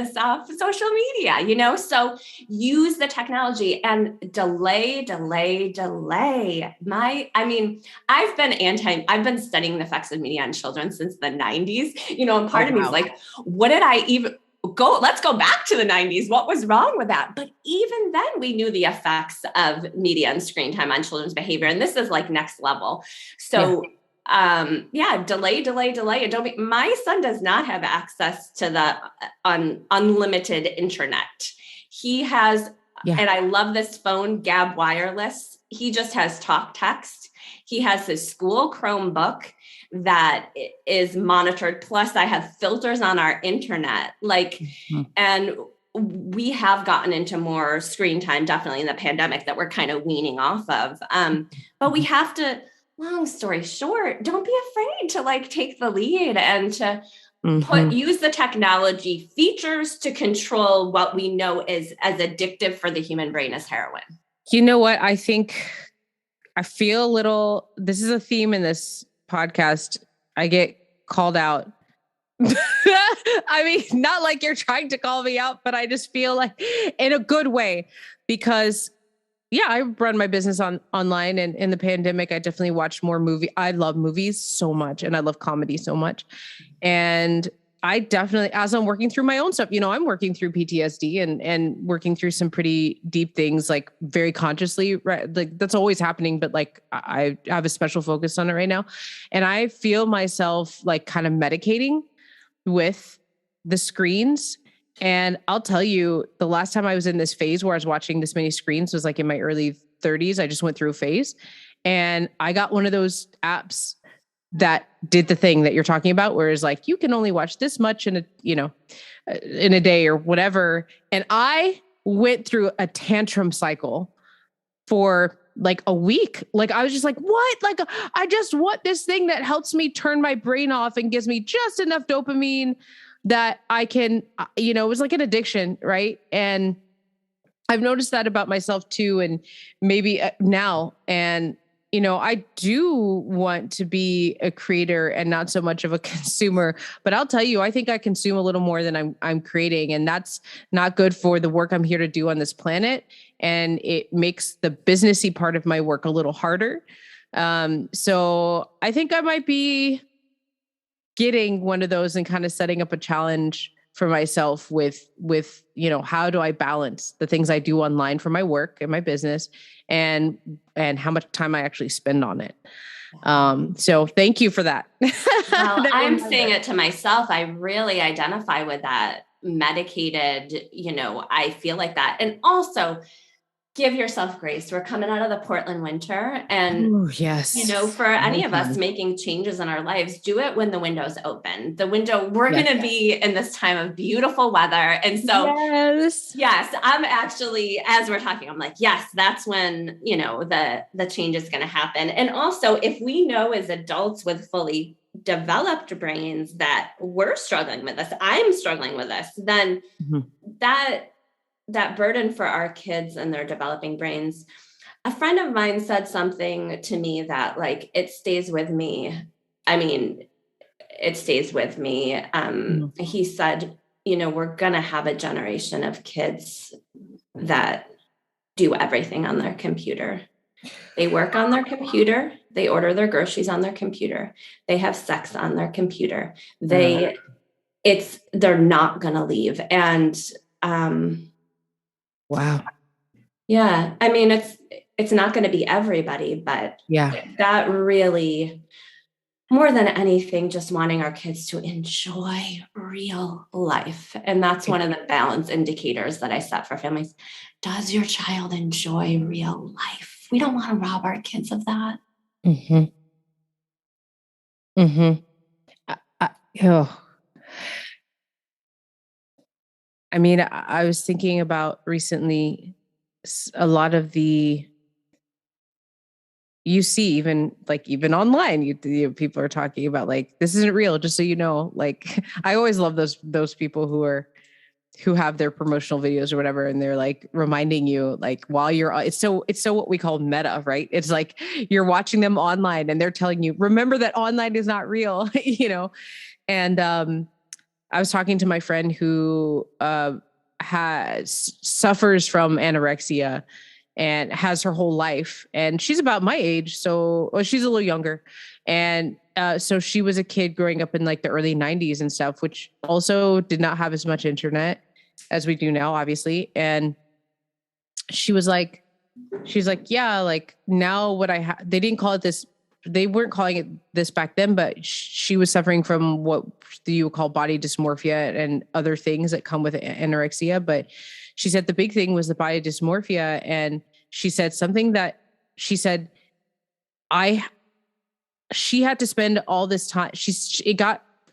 [SPEAKER 1] business off social media, so use the technology and delay. I've been studying the effects of media on children since the 90s, and part of me is like, what did I even let's go back to the 90s. What was wrong with that? But even then we knew the effects of media and screen time on children's behavior. And this is like next level. So delay. My son does not have access to the unlimited internet. He has, and I love this phone, Gab Wireless. He just has talk text. He has his school Chromebook that is monitored. Plus I have filters on our internet, and we have gotten into more screen time, definitely in the pandemic, that we're kind of weaning off of. But we have to, long story short, don't be afraid to take the lead and to use the technology features to control what we know is as addictive for the human brain as heroin.
[SPEAKER 2] You know what? I feel a little, this is a theme in this podcast. I get called out. I mean, not like you're trying to call me out, but I just feel like in a good way, because I run my business online, and in the pandemic, I definitely watched more movie. I love movies so much, and I love comedy so much. And I definitely, as I'm working through my own stuff, I'm working through PTSD and working through some pretty deep things, like very consciously, right? Like that's always happening, but like I have a special focus on it right now. And I feel myself like kind of medicating with the screens. And I'll tell you, the last time I was in this phase where I was watching this many screens was like in my early 30s. I just went through a phase, and I got one of those apps that did the thing that you're talking about, where it's like, you can only watch this much in a day or whatever. And I went through a tantrum cycle for like a week. Like, I was just like, what? Like, I just want this thing that helps me turn my brain off and gives me just enough dopamine that I can, it was like an addiction. Right. And I've noticed that about myself too. And maybe now, and I do want to be a creator and not so much of a consumer, but I'll tell you, I think I consume a little more than I'm creating, and that's not good for the work I'm here to do on this planet. And it makes the businessy part of my work a little harder. So I think I might be getting one of those and kind of setting up a challenge for myself with, how do I balance the things I do online for my work and my business and how much time I actually spend on it. So thank you for that.
[SPEAKER 1] Well, I'm saying it to myself. I really identify with that medicated, I feel like that. And also give yourself grace. We're coming out of the Portland winter and,
[SPEAKER 2] Ooh, yes.
[SPEAKER 1] For any of us making changes in our lives, do it when the window's open. We're going to be in this time of beautiful weather. And so, yes, I'm actually, as we're talking, I'm like, yes, that's when, the change is going to happen. And also if we know as adults with fully developed brains that we're struggling with this, I'm struggling with this, then that burden for our kids and their developing brains. A friend of mine said something to me that like, it stays with me. I mean, it stays with me. He said, we're going to have a generation of kids that do everything on their computer. They work on their computer. They order their groceries on their computer. They have sex on their computer. They're not going to leave. And,
[SPEAKER 2] wow.
[SPEAKER 1] Yeah. I mean, it's not going to be everybody, but that really, more than anything, just wanting our kids to enjoy real life. And that's one of the balance indicators that I set for families. Does your child enjoy real life? We don't want to rob our kids of that.
[SPEAKER 2] I mean, I was thinking about recently a lot of you see even online, people are talking about like, this isn't real, just so you know. Like, I always love those people who have their promotional videos or whatever, and they're like reminding you like while you're, it's so what we call meta, right? It's like you're watching them online and they're telling you, remember that online is not real, And I was talking to my friend who suffers from anorexia and has her whole life. And she's about my age. So she's a little younger. And so she was a kid growing up in like the early 90s and stuff, which also did not have as much internet as we do now, obviously. And she's like, yeah, like now what they didn't call it this. They weren't calling it this back then, but she was suffering from what you would call body dysmorphia and other things that come with anorexia. But she said the big thing was the body dysmorphia. And she said something that she said, she had to spend all this time.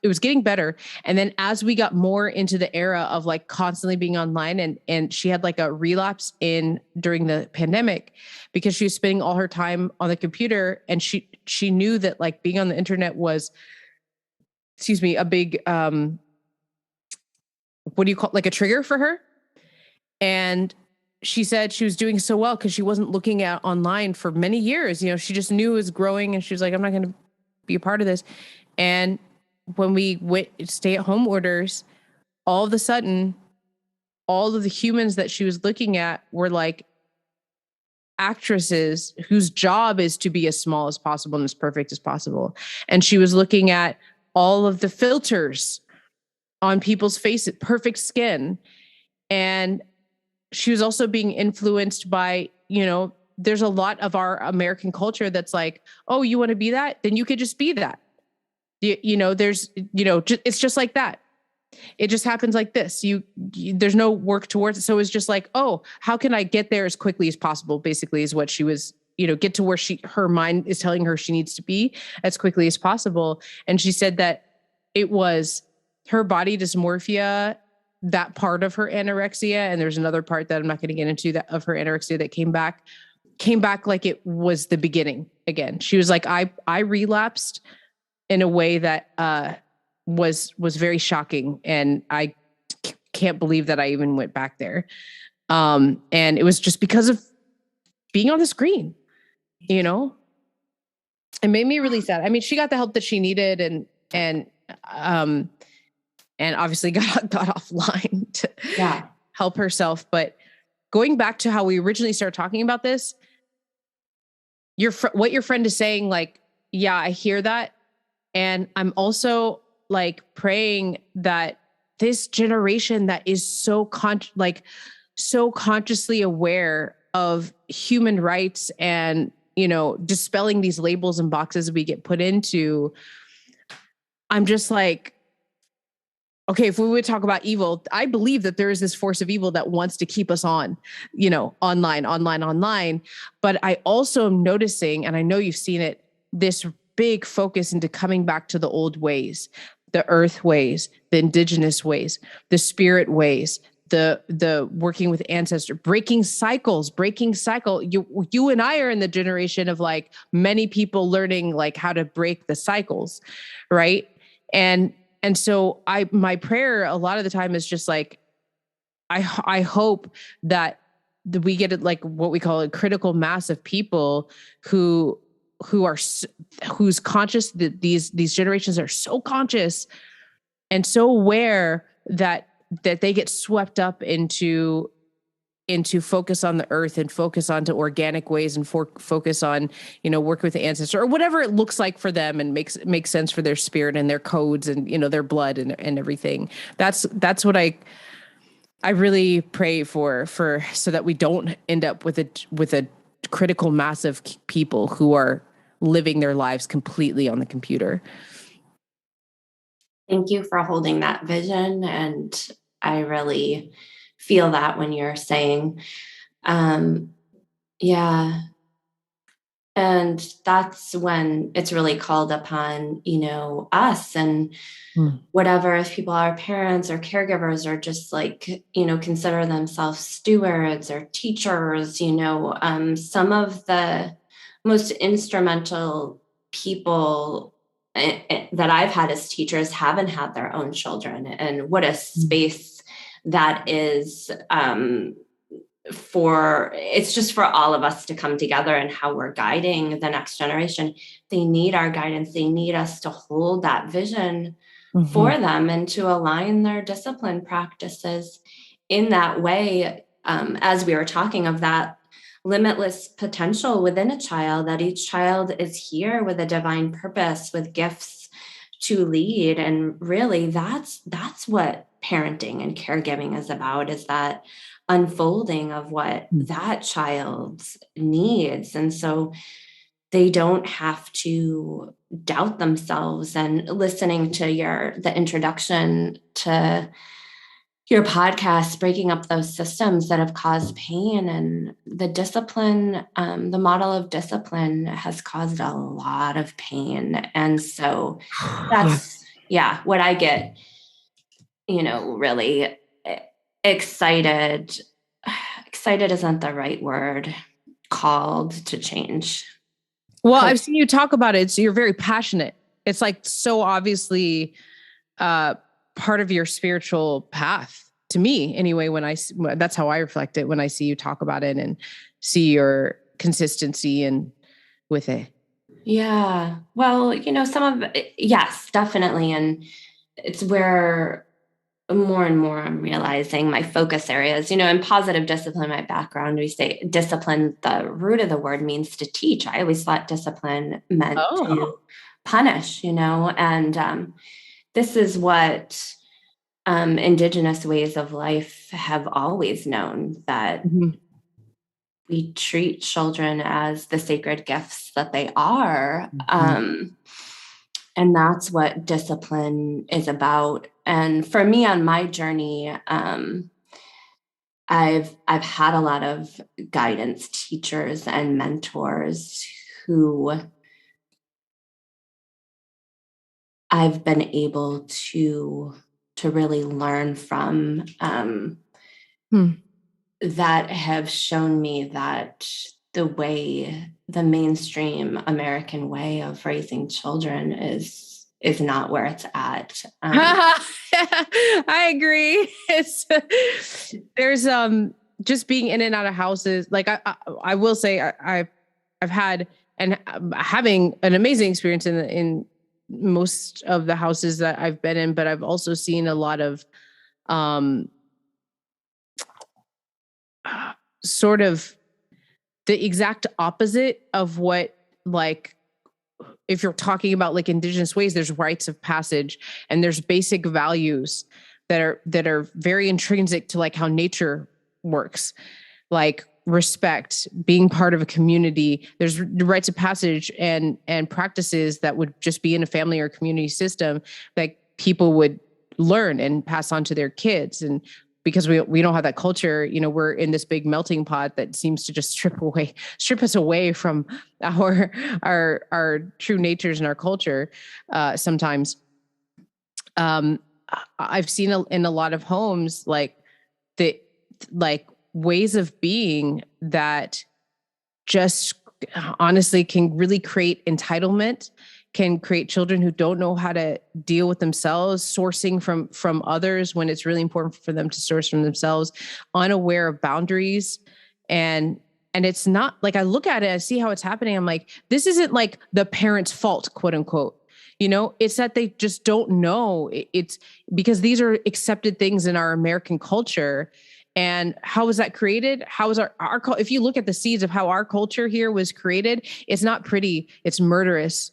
[SPEAKER 2] It was getting better. And then as we got more into the era of like constantly being online, and she had like a relapse during the pandemic because she was spending all her time on the computer. And she knew that like being on the internet was, a big, what do you call it? Like a trigger for her. And she said she was doing so well because she wasn't looking at online for many years. She just knew it was growing and she was like, I'm not going to be a part of this. And when we went stay-at-home orders, all of a sudden, all of the humans that she was looking at were like actresses whose job is to be as small as possible and as perfect as possible. And she was looking at all of the filters on people's faces, perfect skin. And she was also being influenced by, there's a lot of our American culture that's like, oh, you want to be that? Then you could just be that. There's, it's just like that. It just happens like this. There's no work towards it. So it's just like, oh, how can I get there as quickly as possible? Basically is what she was, get to where her mind is telling her she needs to be as quickly as possible. And she said that it was her body dysmorphia, that part of her anorexia. And there's another part that I'm not going to get into that of her anorexia that came back like it was the beginning again. She was like, I relapsed in a way that was very shocking. And I can't believe that I even went back there. And it was just because of being on the screen, it made me really sad. I mean, she got the help that she needed and obviously got offline to help herself. But going back to how we originally started talking about this, what your friend is saying, like, yeah, I hear that. And I'm also like praying that this generation that is so consciously aware of human rights and, dispelling these labels and boxes we get put into, I'm just like, okay, if we would talk about evil, I believe that there is this force of evil that wants to keep us on, online. But I also am noticing, and I know you've seen it, this big focus into coming back to the old ways, the earth ways, the indigenous ways, the spirit ways, the working with ancestors, breaking cycle. You and I are in the generation of like many people learning like how to break the cycles, right? And so my prayer a lot of the time is just like, I hope that we get like what we call a critical mass of people who's conscious, that these generations are so conscious and so aware that they get swept up into focus on the earth and focus onto organic ways and focus on, work with the ancestor or whatever it looks like for them and makes sense for their spirit and their codes and, their blood and everything. That's what I really pray for so that we don't end up with a critical mass of people who are living their lives completely on the computer.
[SPEAKER 1] Thank you for holding that vision. And I really feel that when you're saying, yeah. And that's when it's really called upon, us and whatever, if people are parents or caregivers or just like, consider themselves stewards or teachers, some of the most instrumental people that I've had as teachers haven't had their own children. And what a space that is it's just for all of us to come together and how we're guiding the next generation. They need our guidance. They need us to hold that vision for them and to align their discipline practices in that way. As we were talking of that limitless potential within a child, that each child is here with a divine purpose, with gifts to lead. And really that's what parenting and caregiving is about, is that unfolding of what that child needs. And so they don't have to doubt themselves. And listening to the introduction to your podcast, breaking up those systems that have caused pain, and the discipline, the model of discipline has caused a lot of pain. And so that's, what I get, really excited isn't the right word, called to change.
[SPEAKER 2] Well, I've seen you talk about it. So you're very passionate. It's like so obviously part of your spiritual path to me anyway. That's how I reflect it when I see you talk about it and see your consistency and with it.
[SPEAKER 1] Yeah. Well, some of it, yes, definitely. And it's where more and more I'm realizing my focus areas, in positive discipline, my background, we say discipline, the root of the word means to teach. I always thought discipline meant to punish, and this is what indigenous ways of life have always known, that we treat children as the sacred gifts that they are. And that's what discipline is about. And for me on my journey, I've had a lot of guidance teachers and mentors who I've been able to really learn from, that have shown me that the mainstream American way of raising children is not where it's at.
[SPEAKER 2] I agree. There's just being in and out of houses. Like I will say I've had and having an amazing experience in most of the houses that I've been in, but I've also seen a lot of sort of the exact opposite of what, like, if you're talking about like indigenous ways, there's rites of passage and there's basic values that are very intrinsic to like how nature works, like respect, being part of a community. There's the rites of passage and practices that would just be in a family or community system that people would learn and pass on to their kids. And because we don't have that culture, you know, we're in this big melting pot that seems to just strip us away from our true natures and our culture. Sometimes, I've seen in a lot of homes like ways of being that just honestly can really create entitlement, can create children who don't know how to deal with themselves, sourcing from others when it's really important for them to source from themselves, unaware of boundaries. And it's not like, I look at it, I see how it's happening. I'm like, this isn't like the parent's fault, quote unquote. You know, it's that they just don't know. It's because these are accepted things in our American culture. And how was that created? How is our if you look at the seeds of how our culture here was created, it's not pretty. It's murderous.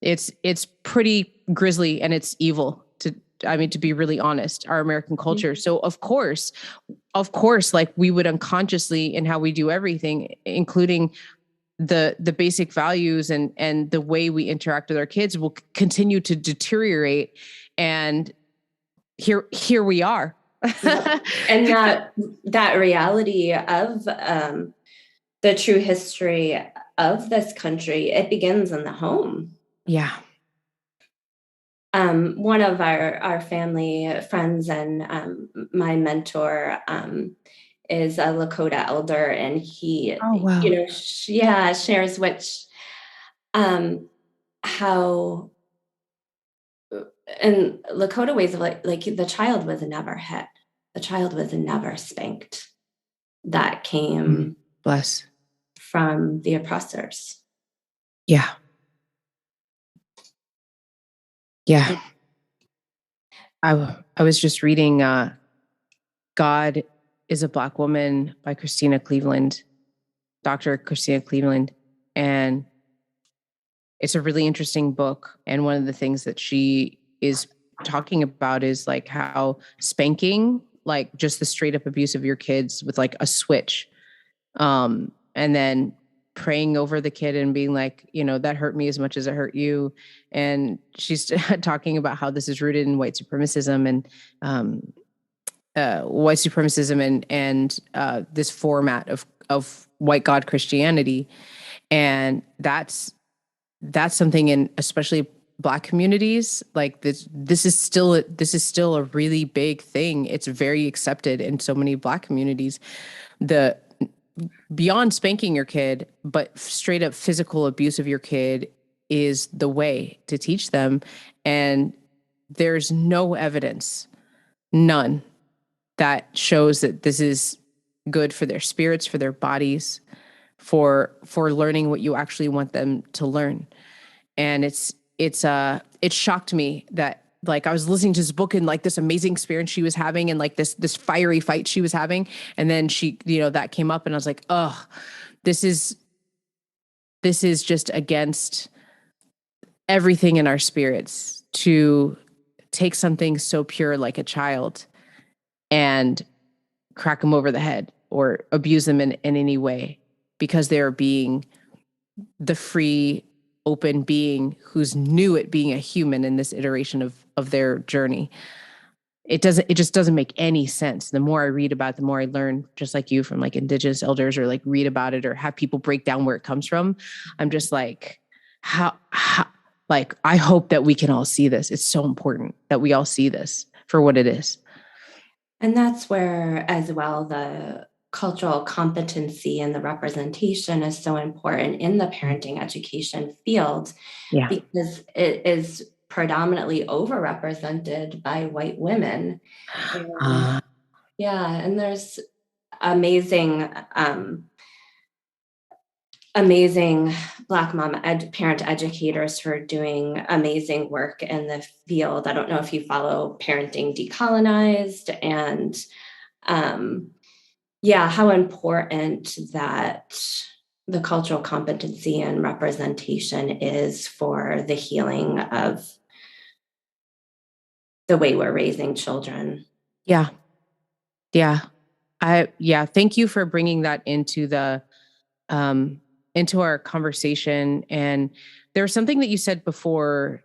[SPEAKER 2] It's pretty grisly, and it's evil, to be really honest, our American culture. So of course, like we would unconsciously in how we do everything, including the basic values and the way we interact with our kids will continue to deteriorate. And here we are.
[SPEAKER 1] And that reality of the true history of this country, it begins in the home.
[SPEAKER 2] Yeah.
[SPEAKER 1] One of our family friends and my mentor is a Lakota elder, and he, shares how in Lakota ways of like the child was never hit, the child was never spanked. That came from the oppressors.
[SPEAKER 2] Yeah. Yeah. I was just reading God is a Black Woman by Dr. Christina Cleveland. And it's a really interesting book. And one of the things that she is talking about is like how spanking, like just the straight up abuse of your kids with like a switch, and then praying over the kid and being like, you know, that hurt me as much as it hurt you. And she's talking about how this is rooted in white supremacism and this format of white God Christianity. And that's something in especially Black communities, like this is still a really big thing. It's very accepted in so many Black communities. The beyond spanking your kid, but straight up physical abuse of your kid is the way to teach them. And there's no evidence, none, that shows that this is good for their spirits, for their bodies, for learning what you actually want them to learn. And it shocked me that like I was listening to this book and like this amazing experience she was having and like this fiery fight she was having. And then she, you know, that came up and I was like, oh, this is just against everything in our spirits to take something so pure like a child and crack them over the head or abuse them in any way because they're being the free, open being who's new at being a human in this iteration of their journey. It just doesn't make any sense. The more I read about it, the more I learn, just like you, from like Indigenous elders or like read about it or have people break down where it comes from. I'm just like, how like, I hope that we can all see this. It's so important that we all see this for what it is.
[SPEAKER 1] And that's where as well, the cultural competency and the representation is so important in the parenting education field, because it is predominantly overrepresented by white women. And there's amazing Black mom parent educators who are doing amazing work in the field. I don't know if you follow Parenting Decolonized, and how important that the cultural competency and representation is for the healing of the way we're raising children.
[SPEAKER 2] Yeah. Yeah. Thank you for bringing that into our conversation. And there was something that you said before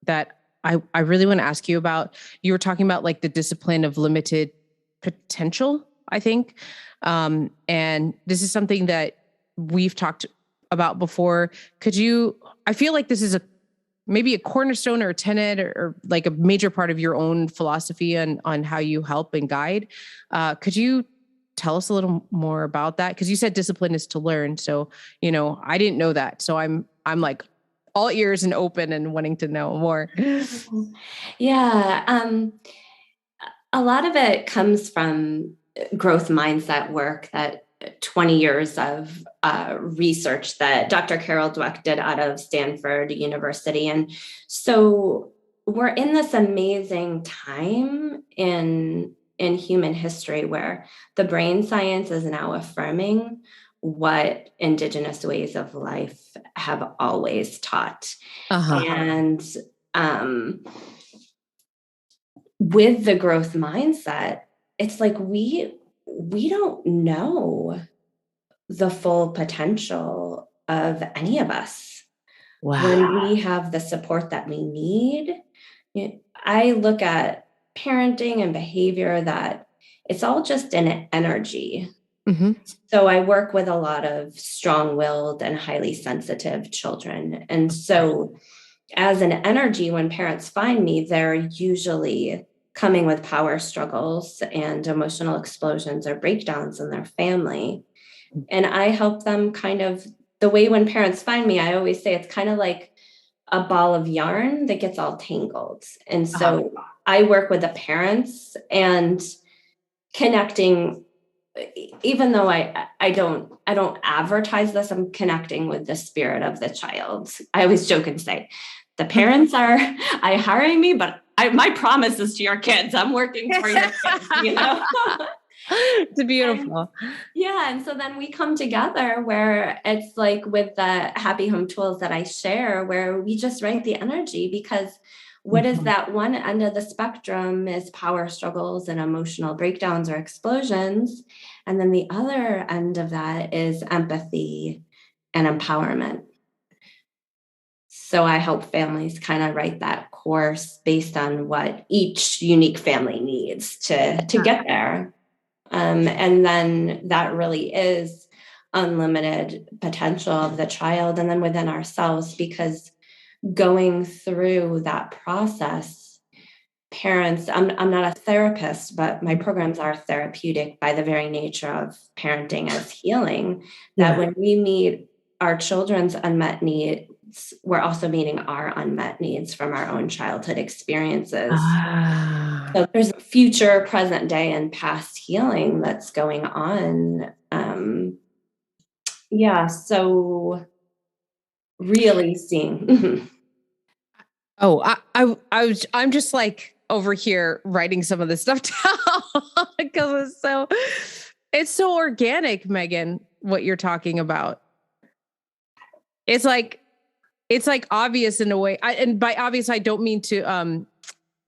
[SPEAKER 2] that I really want to ask you about. You were talking about like the discipline of limited potential, I think. And this is something that we've talked about before. I feel like this is maybe a cornerstone or a tenet or like a major part of your own philosophy on how you help and guide. Could you tell us a little more about that? Because you said discipline is to learn. So, I didn't know that. So I'm like all ears and open and wanting to know more.
[SPEAKER 1] Yeah. A lot of it comes from growth mindset work, that 20 years of research that Dr. Carol Dweck did out of Stanford University. And so we're in this amazing time in human history where the brain science is now affirming what indigenous ways of life have always taught.
[SPEAKER 2] Uh-huh.
[SPEAKER 1] And with the growth mindset, it's like we don't know the full potential of any of us.
[SPEAKER 2] Wow.
[SPEAKER 1] When we have the support that we need, I look at parenting and behavior that it's all just an energy.
[SPEAKER 2] Mm-hmm.
[SPEAKER 1] So I work with a lot of strong-willed and highly sensitive children. And so as an energy, when parents find me, they're usually coming with power struggles and emotional explosions or breakdowns in their family. And I help them kind of, the way when parents find me, I always say it's kind of like a ball of yarn that gets all tangled. And so I work with the parents and connecting, even though I don't advertise this, I'm connecting with the spirit of the child. I always joke and say, the parents are hiring me, but my promise is to your kids. I'm working for your kids,
[SPEAKER 2] It's beautiful.
[SPEAKER 1] And so then we come together where it's like with the happy home tools that I share, where we just write the energy, because what is that one end of the spectrum is power struggles and emotional breakdowns or explosions. And then the other end of that is empathy and empowerment. So I help families kind of write that course based on what each unique family needs to get there. And then that really is unlimited potential of the child and then within ourselves, because going through that process, parents, I'm not a therapist, but my programs are therapeutic by the very nature of parenting as healing, that when we meet our children's unmet needs, we're also meeting our unmet needs from our own childhood experiences. So there's future, present day, and past healing that's going on. So really seeing.
[SPEAKER 2] I'm just like over here writing some of this stuff down because it's so organic, Megan, what you're talking about. It's like obvious in a way. And by obvious, I don't mean to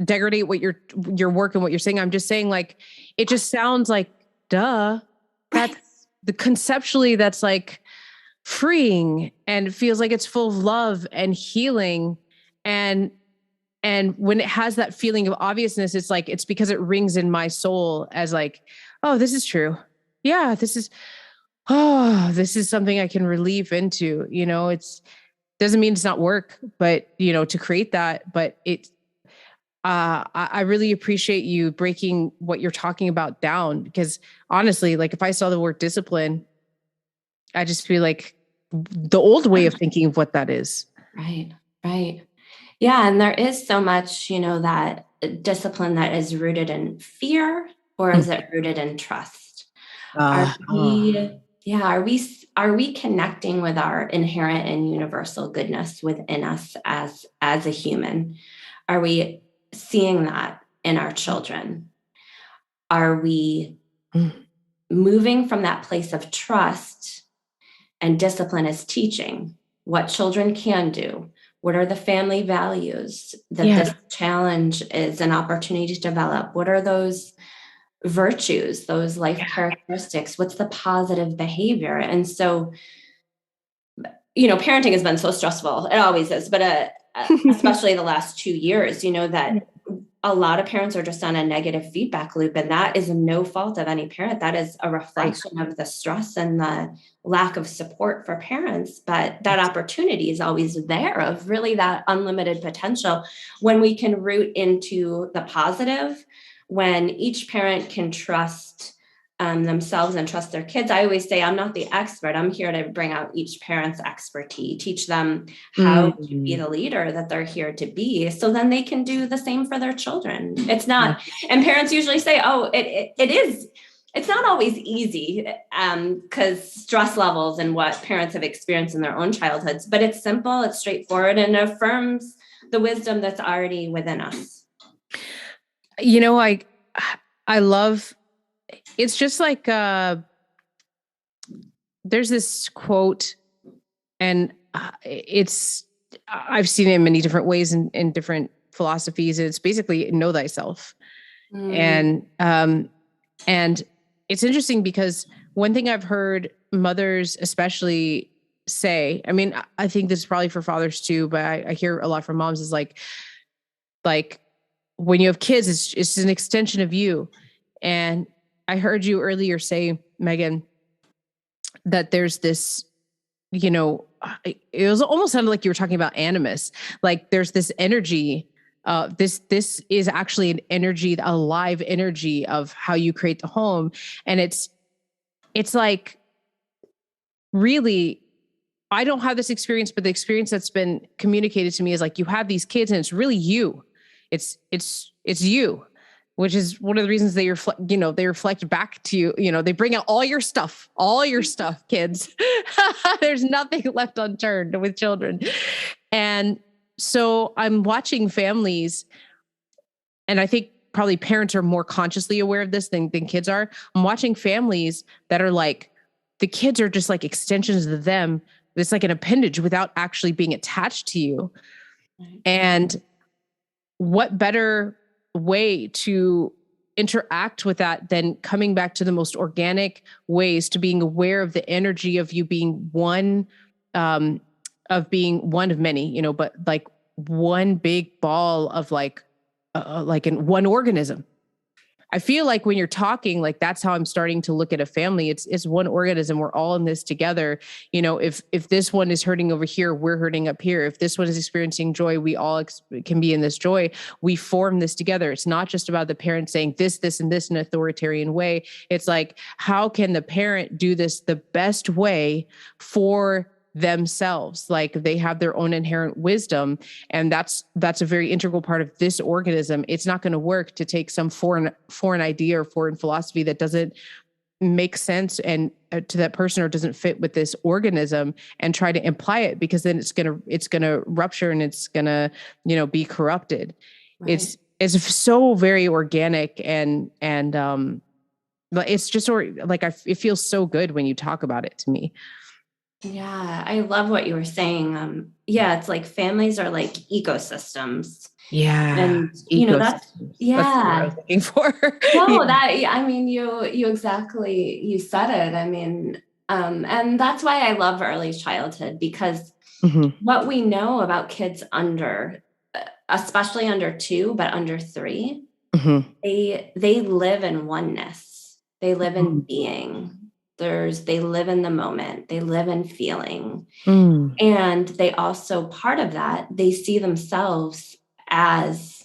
[SPEAKER 2] degrade what your work and what you're saying. I'm just saying, like, it just sounds like, duh. That's conceptually, that's like freeing, and it feels like it's full of love and healing. And when it has that feeling of obviousness, it's like, it's because it rings in my soul as like, oh, this is true. Yeah, this is something I can relieve into, it's doesn't mean it's not work, but to create that, but I really appreciate you breaking what you're talking about down, because honestly, like if I saw the word discipline, I just feel like the old way of thinking of what that is.
[SPEAKER 1] Right. Yeah. And there is so much, that discipline that is rooted in fear, or is it rooted in trust? Are we connecting with our inherent and universal goodness within us as a human? Are we seeing that in our children? Are we moving from that place of trust? And discipline is teaching what children can do, What are the family values that this challenge is an opportunity to develop? What are those virtues, those life characteristics? What's the positive behavior? And so, parenting has been so stressful. It always is, but especially the last 2 years, that a lot of parents are just on a negative feedback loop, and that is no fault of any parent. That is a reflection of the stress and the lack of support for parents. But that opportunity is always there of really that unlimited potential when we can root into the positive, when each parent can trust themselves and trust their kids. I always say, I'm not the expert. I'm here to bring out each parent's expertise, teach them how to be the leader that they're here to be. So then they can do the same for their children. It's not, and parents usually say, oh, it is. It's not always easy because stress levels and what parents have experienced in their own childhoods, but it's simple, it's straightforward, and affirms the wisdom that's already within us.
[SPEAKER 2] I love, it's just like, there's this quote, and I've seen it in many different ways in different philosophies. It's basically know thyself. And it's interesting because one thing I've heard mothers especially say, I mean, I think this is probably for fathers too, but I hear a lot from moms is like when you have kids, it's an extension of you. And I heard you earlier say, Megan, that there's this, it was almost sounded like you were talking about animus. Like there's this energy, this is actually an energy, a live energy of how you create the home. And it's like, really, I don't have this experience, but the experience that's been communicated to me is like, you have these kids and it's really you. It's you, which is one of the reasons they reflect back to you. They bring out all your stuff, kids. There's nothing left unturned with children. And so I'm watching families, and I think probably parents are more consciously aware of this than kids are. I'm watching families that are like, the kids are just like extensions of them. It's like an appendage without actually being attached to you. Right. And what better way to interact with that than coming back to the most organic ways, to being aware of the energy of you being one, of being one of many, but like one big ball of like in one organism. I feel like when you're talking, like that's how I'm starting to look at a family. It's one organism. We're all in this together. If this one is hurting over here, we're hurting up here. If this one is experiencing joy, we all can be in this joy. We form this together. It's not just about the parent saying this, and this in an authoritarian way. It's like, how can the parent do this the best way for themselves? Like they have their own inherent wisdom, and that's a very integral part of this organism. It's not going to work to take some foreign idea or foreign philosophy that doesn't make sense and to that person or doesn't fit with this organism and try to imply it, because then it's going to rupture and it's going to be corrupted. Right. It's so very organic and it's just like it feels so good when you talk about it to me.
[SPEAKER 1] Yeah, I love what you were saying. It's like families are like ecosystems.
[SPEAKER 2] Yeah.
[SPEAKER 1] And that's what I was looking for. No, you exactly, you said it. I mean, and that's why I love early childhood, because what we know about kids especially under 2, but under 3, they live in oneness. They live in being. They live in the moment, they live in feeling. And they also, part of that, they see themselves as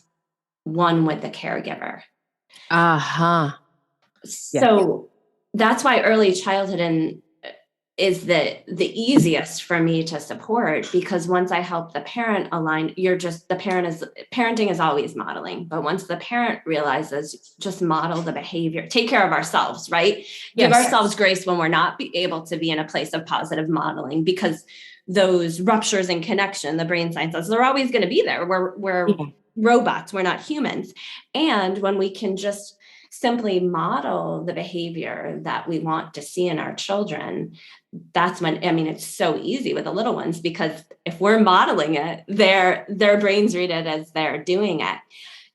[SPEAKER 1] one with the caregiver. So that's why early childhood is the easiest for me to support, because once I help the parent align, parenting is always modeling. But once the parent realizes, just model the behavior, take care of ourselves, right? Give ourselves grace when we're not able to be in a place of positive modeling, because those ruptures in connection, the brain science says, they're always going to be there. We're robots, we're not humans. And when we can just simply model the behavior that we want to see in our children, that's when, I mean, it's so easy with the little ones, because if we're modeling it, their brains read it as they're doing it.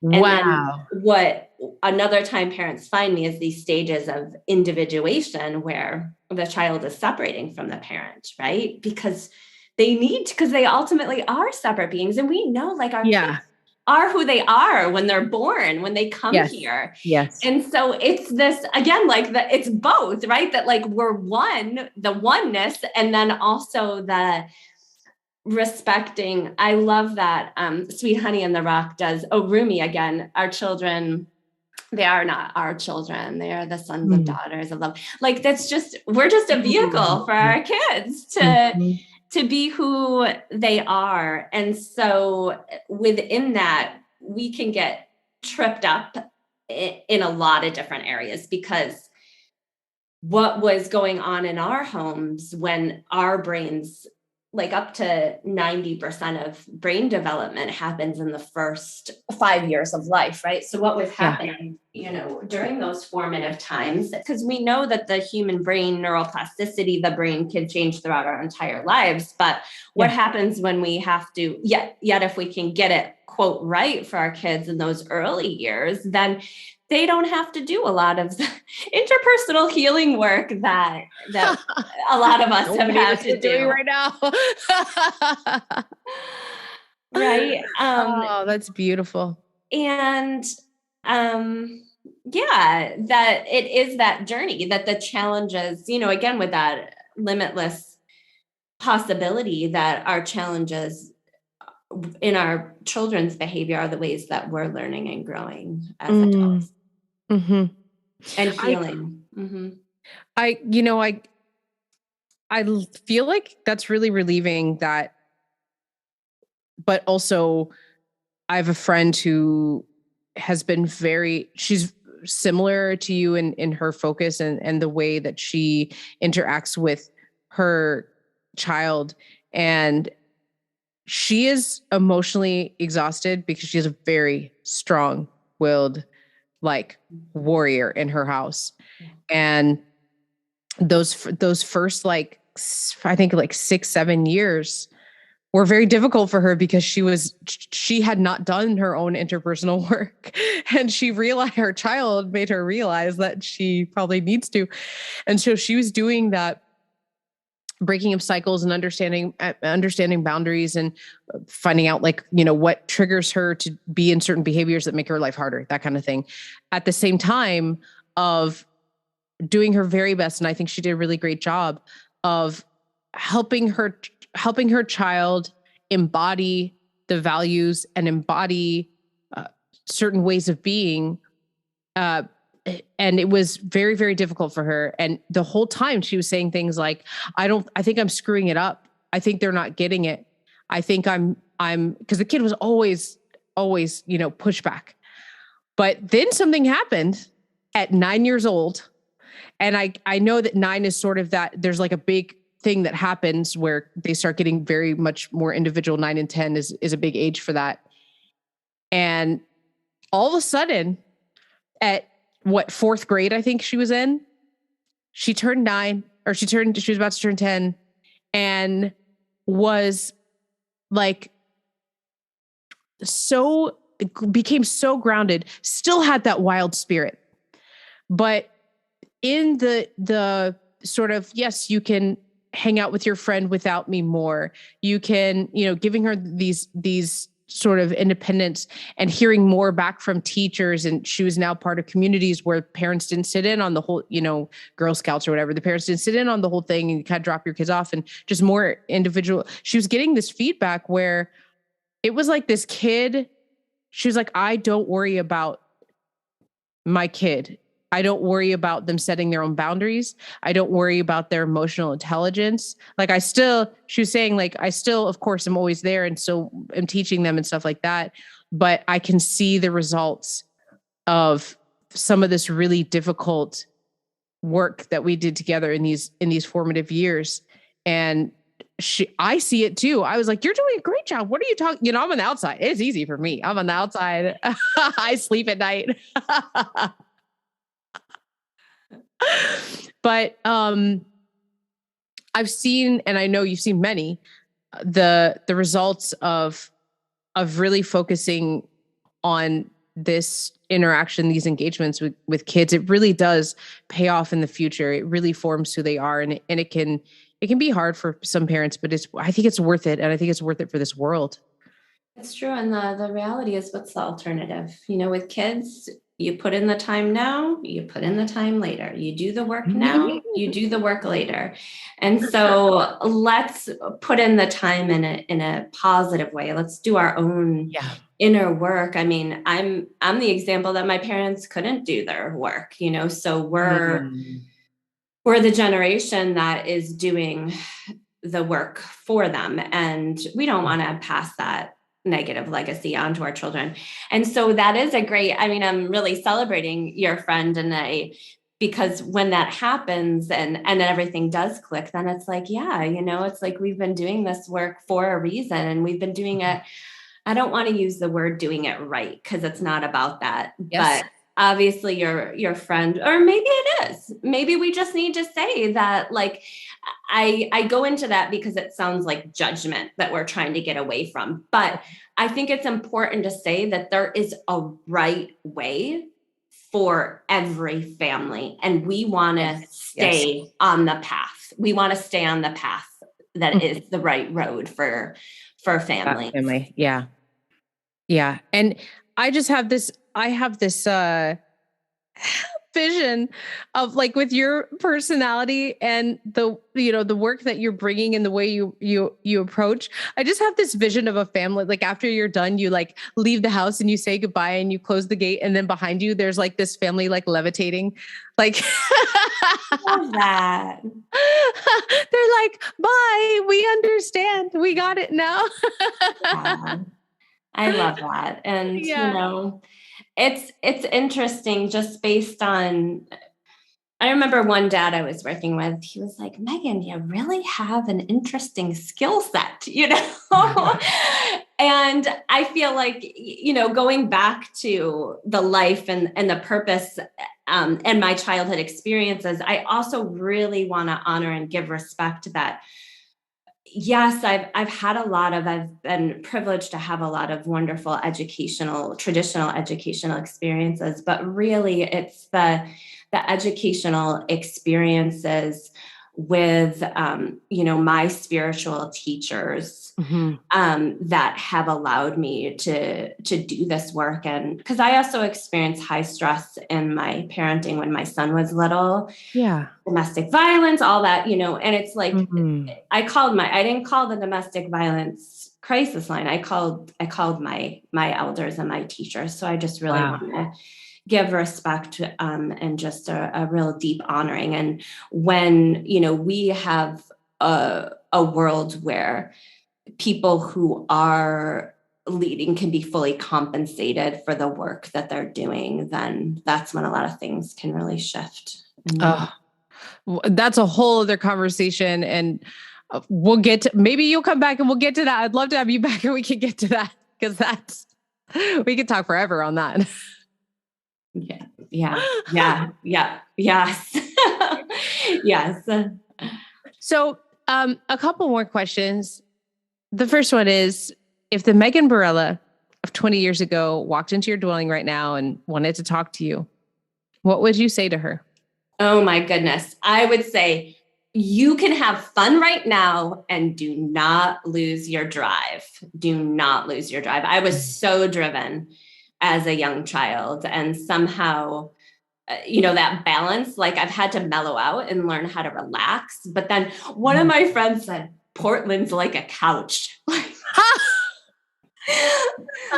[SPEAKER 1] And then
[SPEAKER 2] Wow.
[SPEAKER 1] what another time parents find me is these stages of individuation where the child is separating from the parent, right? Because they ultimately are separate beings. And we know, like, our kids are who they are when they're born, when they come here.
[SPEAKER 2] Yes.
[SPEAKER 1] And so it's this, again, like it's both, right? That like we're one, the oneness, and then also the respecting. I love that Sweet Honey in the Rock does. Oh, Rumi, again, our children, they are not our children. They are the sons and daughters of love. Like, that's just, we're just a vehicle for our kids to be who they are. And so within that, we can get tripped up in a lot of different areas, because what was going on in our homes when our brains, like up to 90% of brain development happens in the first 5 years of life, right? So what was happening, during those formative times, because we know that the human brain neuroplasticity, the brain can change throughout our entire lives. But what happens when we have to, yet if we can get it, quote, right for our kids in those early years, then they don't have to do a lot of interpersonal healing work that a lot of us have had to do
[SPEAKER 2] right now.
[SPEAKER 1] Right.
[SPEAKER 2] Oh, that's beautiful.
[SPEAKER 1] And that it is that journey, that the challenges, again, with that limitless possibility, that our challenges in our children's behavior are the ways that we're learning and growing as adults. And healing.
[SPEAKER 2] I feel like that's really relieving, that, but also I have a friend who has been she's similar to you in her focus and the way that she interacts with her child. And she is emotionally exhausted because she has a very strong-willed, like, warrior in her house. And those first, like, I think like 6-7 years were very difficult for her, because she had not done her own interpersonal work, and her child made her realize that she probably needs to. And so she was doing that, breaking of cycles and understanding boundaries, and finding out, like, what triggers her to be in certain behaviors that make her life harder, that kind of thing. At the same time of doing her very best. And I think she did a really great job of helping her child embody the values and embody certain ways of being. And it was very, very difficult for her. And the whole time she was saying things like, I think I'm screwing it up. I think they're not getting it. I think I'm, because the kid was always, push back. But then something happened at 9 years old. And I know that 9 is sort of that, there's like a big thing that happens where they start getting very much more individual. 9 and 10 is a big age for that. And all of a sudden, at fourth grade, I think she was in, she turned 9, or she was about to turn 10, and was like, became so grounded, still had that wild spirit, but in the sort of, yes, you can hang out with your friend without me more. You can, giving her these sort of independence and hearing more back from teachers. And she was now part of communities where parents didn't sit in on the whole, Girl Scouts or whatever. The parents didn't sit in on the whole thing, and you kind of drop your kids off, and just more individual. She was getting this feedback where it was like this kid, she was like, I don't worry about my kid. I don't worry about them setting their own boundaries. I don't worry about their emotional intelligence. Like, she was saying, like, I still, of course, am always there, and so am teaching them and stuff like that. But I can see the results of some of this really difficult work that we did together in these formative years. And I see it too. I was like, you're doing a great job. What are you talking? I'm on the outside. It's easy for me. I'm on the outside. I sleep at night. But I've seen, and I know you've seen many, the results of really focusing on this interaction, these engagements with kids. It really does pay off in the future. It really forms who they are. And it can be hard for some parents, but I think it's worth it. And I think it's worth it for this world.
[SPEAKER 1] It's true. And the reality is, what's the alternative? With kids, you put in the time now, you put in the time later. You do the work now, you do the work later. And so let's put in the time in a positive way. Let's do our own inner work. I mean, I'm the example that my parents couldn't do their work, so we're the generation that is doing the work for them. And we don't want to pass that negative legacy onto our children. And so that is I'm really celebrating your friend because when that happens and everything does click, then it's like, it's like we've been doing this work for a reason, and we've been doing it. I don't want to use the word doing it right, because it's not about that. Yes. But obviously your friend, or maybe it is, maybe we just need to say that, like, I go into that because it sounds like judgment that we're trying to get away from. But I think it's important to say that there is a right way for every family. And we want to stay on the path. We want to stay on the path that is the right road for family.
[SPEAKER 2] Family. Yeah. Yeah. And I have this vision of, like, with your personality and the work that you're bringing and the way you approach. I just have this vision of a family, like, after you're done, you like leave the house and you say goodbye and you close the gate, and then behind you there's like this family like levitating, like
[SPEAKER 1] love that.
[SPEAKER 2] They're like, bye, we understand, we got it now.
[SPEAKER 1] I love that. And it's interesting, just based on, I remember one dad I was working with, he was like, Megan, you really have an interesting skill set, And I feel like, going back to the life and the purpose and my childhood experiences, I also really want to honor and give respect that, yes, I've been privileged to have a lot of wonderful traditional educational experiences, but really it's the educational experiences with, my spiritual teachers, that have allowed me to do this work. And because I also experienced high stress in my parenting when my son was little, domestic violence, all that, and it's like, I didn't call the domestic violence crisis line. I called my elders and my teachers. So I just really want to give respect, and just a real deep honoring. And when, we have a world where people who are leading can be fully compensated for the work that they're doing, then that's when a lot of things can really shift.
[SPEAKER 2] That's a whole other conversation. And we'll get to, maybe you'll come back and we'll get to that. I'd love to have you back and we can get to that, because we could talk forever on that. Yes. Yes. So, a couple more questions. The first one is, if the Megan Barella of 20 years ago walked into your dwelling right now and wanted to talk to you, what would you say to her?
[SPEAKER 1] Oh my goodness. I would say, you can have fun right now and do not lose your drive. Do not lose your drive. I was so driven as a young child, and somehow, that balance, like, I've had to mellow out and learn how to relax. But then one of my friends said, Portland's like a couch.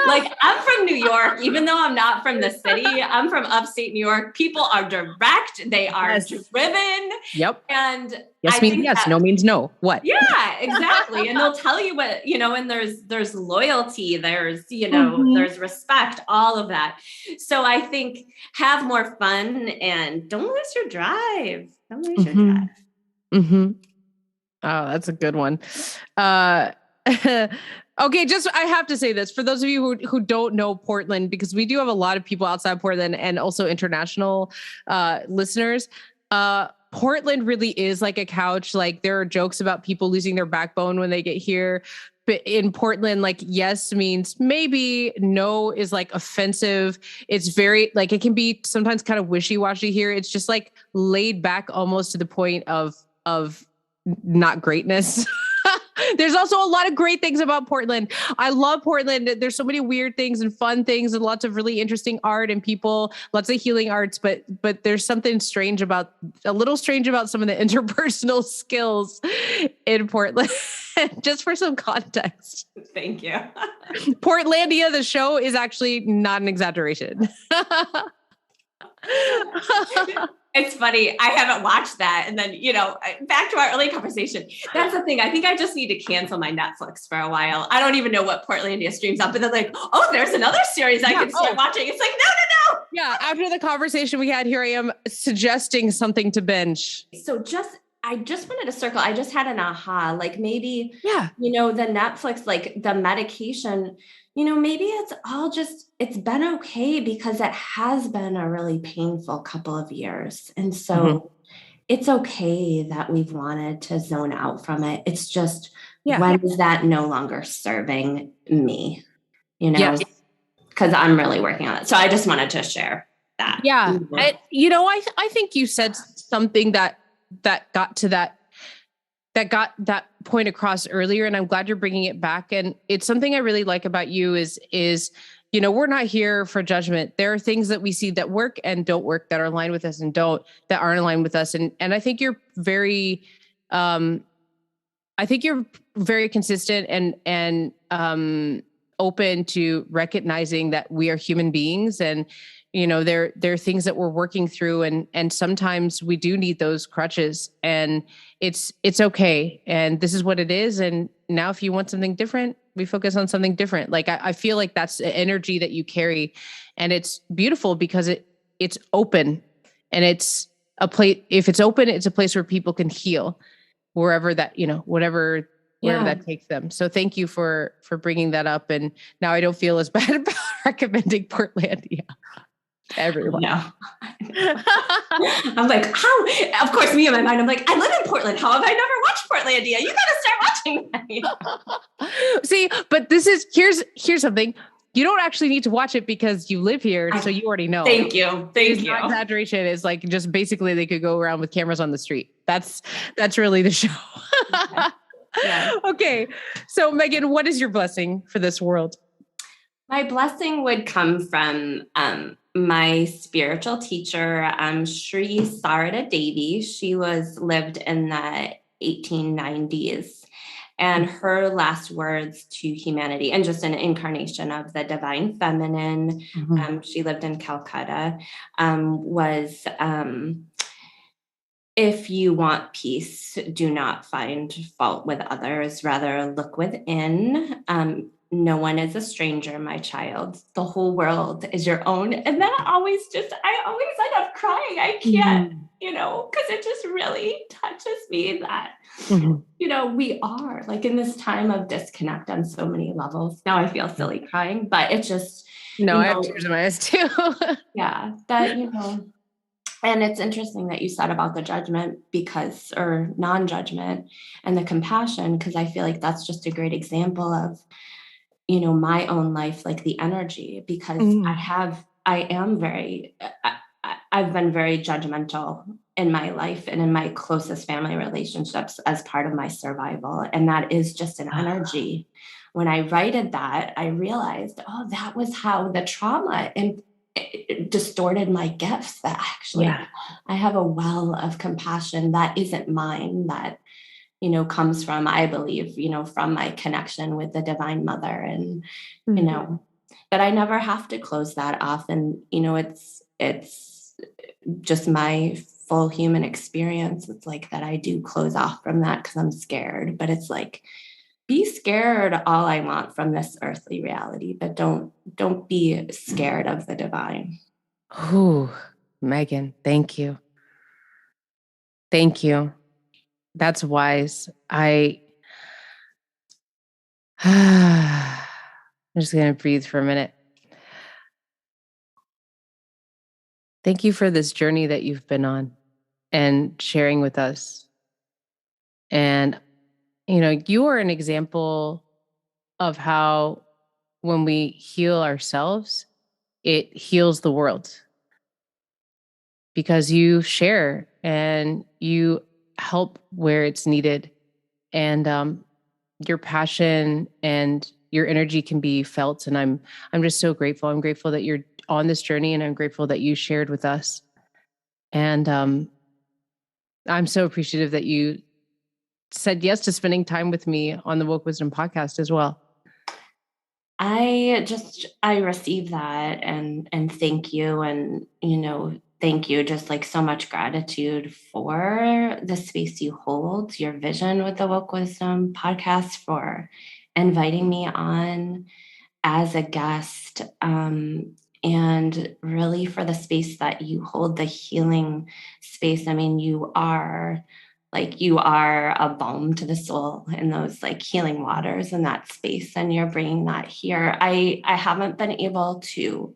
[SPEAKER 1] Like, I'm from New York, even though I'm not from the city, I'm from upstate New York. People are direct. They are driven.
[SPEAKER 2] Yep.
[SPEAKER 1] And
[SPEAKER 2] yes means yes, no means no. What?
[SPEAKER 1] Yeah, exactly. And they'll tell you what, and there's loyalty, there's, there's respect, all of that. So I think have more fun and don't lose your drive. Don't lose your drive.
[SPEAKER 2] Mm-hmm. Oh, that's a good one. Okay, I have to say this for those of you who don't know Portland, because we do have a lot of people outside Portland and also international listeners. Portland really is like a couch. Like there are jokes about people losing their backbone when they get here. But in Portland, like yes means maybe, no is like offensive. It's very like, it can be sometimes kind of wishy-washy here. It's just like laid back almost to the point of not greatness. There's also a lot of great things about Portland. I love Portland. There's so many weird things and fun things and lots of really interesting art and people, lots of healing arts, but there's something a little strange about some of the interpersonal skills in Portland. Just for some context.
[SPEAKER 1] Thank you.
[SPEAKER 2] Portlandia, the show, is actually not an exaggeration.
[SPEAKER 1] It's funny. I haven't watched that. And then, back to our early conversation. That's the thing. I think I just need to cancel my Netflix for a while. I don't even know what Portlandia streams up, but they're like, oh, there's another series I can start watching. It's like, no.
[SPEAKER 2] Yeah. After the conversation we had, here I am suggesting something to binge.
[SPEAKER 1] So I just wanted to circle. I just had an aha, like maybe,
[SPEAKER 2] the
[SPEAKER 1] Netflix, like the medication, maybe it's been okay because it has been a really painful couple of years. And so it's okay that we've wanted to zone out from it. It's just, when is that no longer serving me, because I'm really working on it. So I just wanted to share that.
[SPEAKER 2] Yeah. I think you said something that got to that point across earlier, and I'm glad you're bringing it back. And it's something I really like about you is we're not here for judgment. There are things that we see that work and don't work, that are aligned with us and that aren't aligned with us. And I think you're very, consistent and open to recognizing that we are human beings, and there are things that we're working through, and sometimes we do need those crutches, and it's okay. And this is what it is. And now if you want something different, we focus on something different. Like I feel like that's the energy that you carry, and it's beautiful because it's open, and it's a place. If it's open, it's a place where people can heal wherever that, whatever that takes them. So thank you for bringing that up. And now I don't feel as bad about recommending Portlandia. Everyone.
[SPEAKER 1] No. I'm like, how? Of course, me in my mind, I'm like, I live in Portland. How have I never watched Portlandia? You got to start watching that.
[SPEAKER 2] See, but here's something. You don't actually need to watch it because you live here, so you already know.
[SPEAKER 1] Thank you. Thank you.
[SPEAKER 2] Exaggeration is like just basically they could go around with cameras on the street. That's really the show.
[SPEAKER 1] Yeah.
[SPEAKER 2] Okay. So Megan, what is your blessing for this world?
[SPEAKER 1] My blessing would come from my spiritual teacher, Sri Sarada Devi. She lived in the 1890s, and her last words to humanity, and just an incarnation of the divine feminine, she lived in Calcutta, was, if you want peace, do not find fault with others, rather look within. No one is a stranger, my child. The whole world is your own. And that I always end up crying. I can't, because it just really touches me that, we are like in this time of disconnect on so many levels. Now I feel silly crying, but it's just,
[SPEAKER 2] I have tears in my eyes too.
[SPEAKER 1] Yeah, that, and it's interesting that you said about the judgment or non-judgment and the compassion, because I feel like that's just a great example of, my own life, like the energy, because I've been very judgmental in my life and in my closest family relationships as part of my survival. And that is just an energy. When I righted that, I realized, that was how the trauma it distorted my gifts, that actually I have a well of compassion that isn't mine, that comes from, I believe, from my connection with the Divine Mother, and, that I never have to close that off. And, it's just my full human experience. It's like that I do close off from that because I'm scared, but it's like, be scared all I want from this earthly reality, but don't be scared of the divine.
[SPEAKER 2] Ooh, Megan, thank you. Thank you. That's wise. I'm just going to breathe for a minute. Thank you for this journey that you've been on. and sharing with us. And, you are an example of how when we heal ourselves, it heals the world because you share and you help where it's needed. And your passion and your energy can be felt. And I'm just so grateful. I'm grateful that you're on this journey, and I'm grateful that you shared with us. And I'm so appreciative that you said yes to spending time with me on the Woke Wisdom podcast as well.
[SPEAKER 1] I receive that, and thank you. And, thank you. Just like so much gratitude for the space you hold, your vision with the Woke Wisdom podcast, for inviting me on as a guest, and really for the space that you hold, the healing space. I mean, you are a balm to the soul in those like healing waters in that space, and you're bringing that here. I haven't been able to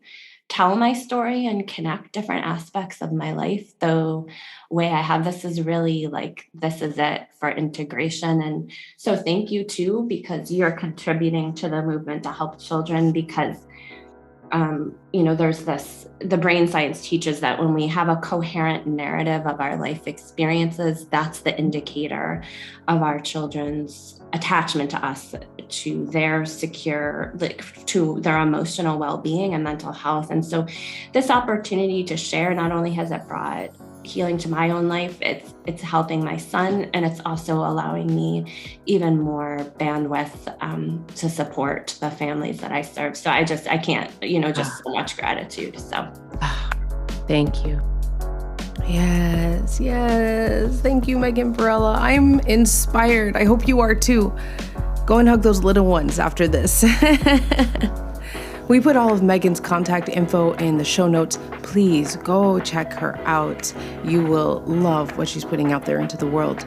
[SPEAKER 1] tell my story and connect different aspects of my life. The way I have this is really like, this is it for integration. And so thank you too, because you're contributing to the movement to help children. Because there's the brain science teaches that when we have a coherent narrative of our life experiences, that's the indicator of our children's attachment to us, to their to their emotional well-being and mental health. And so this opportunity to share, not only has it brought healing to my own life, it's helping my son, and it's also allowing me even more bandwidth to support the families that I serve. So I can't, just so much gratitude. So
[SPEAKER 2] thank you. Yes. Thank you, Megan Barella. I'm inspired. I hope you are too. Go and hug those little ones after this. We put all of Megan's contact info in the show notes. Please go check her out. You will love what she's putting out there into the world.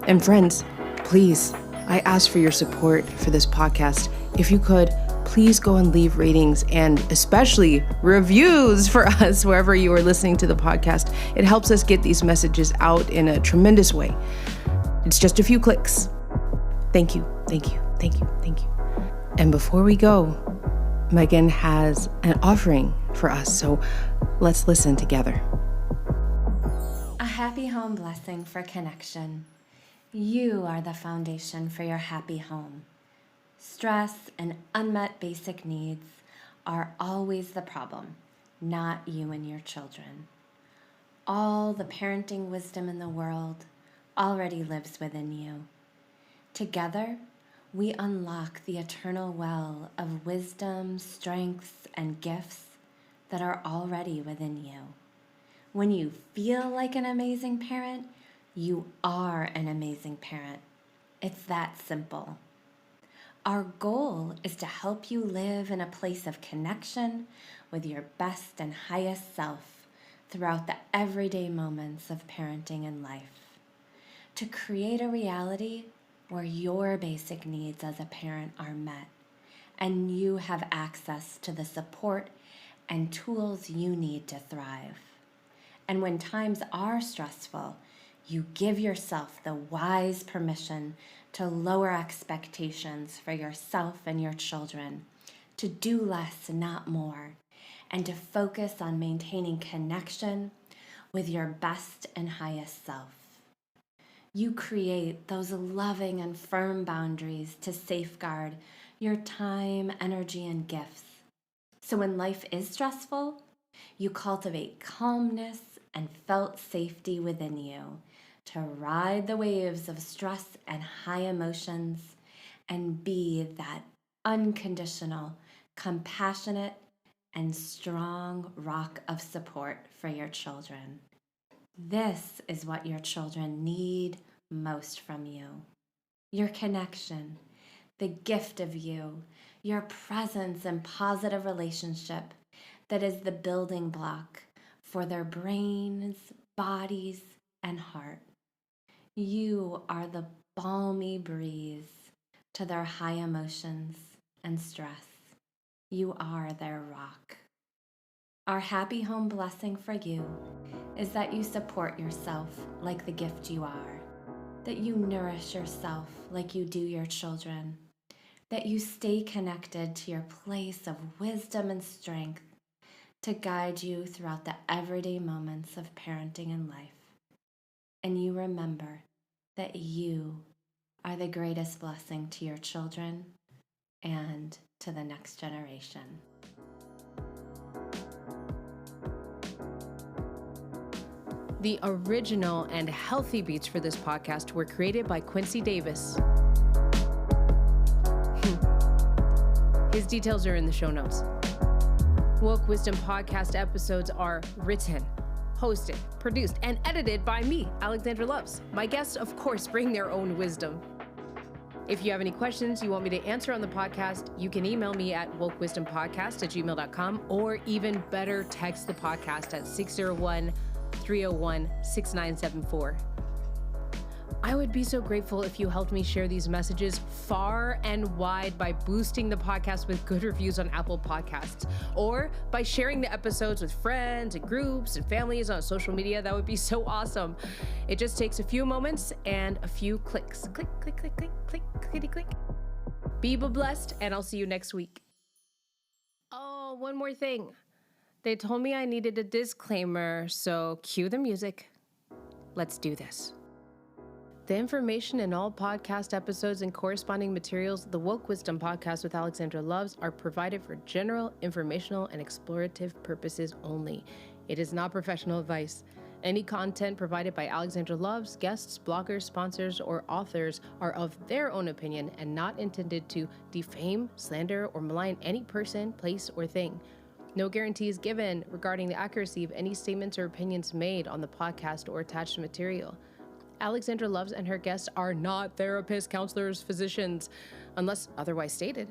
[SPEAKER 2] And friends, please, I ask for your support for this podcast. If you could, please go and leave ratings and especially reviews for us wherever you are listening to the podcast. It helps us get these messages out in a tremendous way. It's just a few clicks. Thank you. And before we go, Megan has an offering for us, so let's listen together.
[SPEAKER 1] A happy home blessing for connection. You are the foundation for your happy home. Stress and unmet basic needs are always the problem, not you and your children. All the parenting wisdom in the world already lives within you. Together, we unlock the eternal well of wisdom, strengths, and gifts that are already within you. When you feel like an amazing parent, you are an amazing parent. It's that simple. Our goal is to help you live in a place of connection with your best and highest self throughout the everyday moments of parenting and life. To create a reality where your basic needs as a parent are met and you have access to the support and tools you need to thrive. And when times are stressful, you give yourself the wise permission to lower expectations for yourself and your children, to do less, not more, and to focus on maintaining connection with your best and highest self. You create those loving and firm boundaries to safeguard your time, energy, and gifts. So when life is stressful, you cultivate calmness and felt safety within you to ride the waves of stress and high emotions and be that unconditional, compassionate, and strong rock of support for your children. This is what your children need most from you. Your connection, the gift of you, your presence and positive relationship that is the building block for their brains, bodies, and heart. You are the balmy breeze to their high emotions and stress. You are their rock. Our happy home blessing for you is that you support yourself like the gift you are, that you nourish yourself like you do your children, that you stay connected to your place of wisdom and strength to guide you throughout the everyday moments of parenting and life. And you remember that you are the greatest blessing to your children and to the next generation.
[SPEAKER 2] The original and healthy beats for this podcast were created by Quincy Davis. His details are in the show notes. Woke Wisdom podcast episodes are written, hosted, produced, and edited by me, Alexandra Loves. My guests, of course, bring their own wisdom. If you have any questions you want me to answer on the podcast, you can email me at wokewisdompodcast@gmail.com, or even better, text the podcast at 601-301-6974. I would be so grateful if you helped me share these messages far and wide by boosting the podcast with good reviews on Apple Podcasts, or by sharing the episodes with friends and groups and families on social media. That would be so awesome. It just takes a few moments and a few clicks. Click, click, click, click, click, clickety, click. Be blessed, and I'll see you next week. Oh, one more thing. They told me I needed a disclaimer, so cue the music. Let's do this. The information in all podcast episodes and corresponding materials of the Woke Wisdom podcast with Alexandra Loves are provided for general, informational, and explorative purposes only. It is not professional advice. Any content provided by Alexandra Loves, guests, bloggers, sponsors, or authors are of their own opinion and not intended to defame, slander, or malign any person, place, or thing. No guarantee is given regarding the accuracy of any statements or opinions made on the podcast or attached material. Alexandra Loves and her guests are not therapists, counselors, physicians, unless otherwise stated.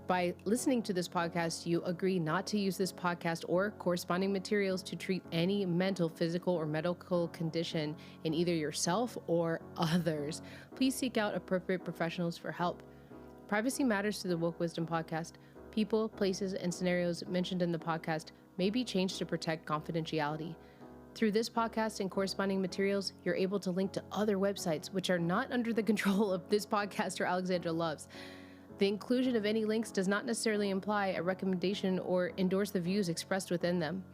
[SPEAKER 2] By listening to this podcast, you agree not to use this podcast or corresponding materials to treat any mental, physical, or medical condition in either yourself or others. Please seek out appropriate professionals for help. Privacy matters to the Woke Wisdom podcast. People, places, and scenarios mentioned in the podcast may be changed to protect confidentiality. Through this podcast and corresponding materials, you're able to link to other websites which are not under the control of this podcast or Alexandra Loves. The inclusion of any links does not necessarily imply a recommendation or endorse the views expressed within them.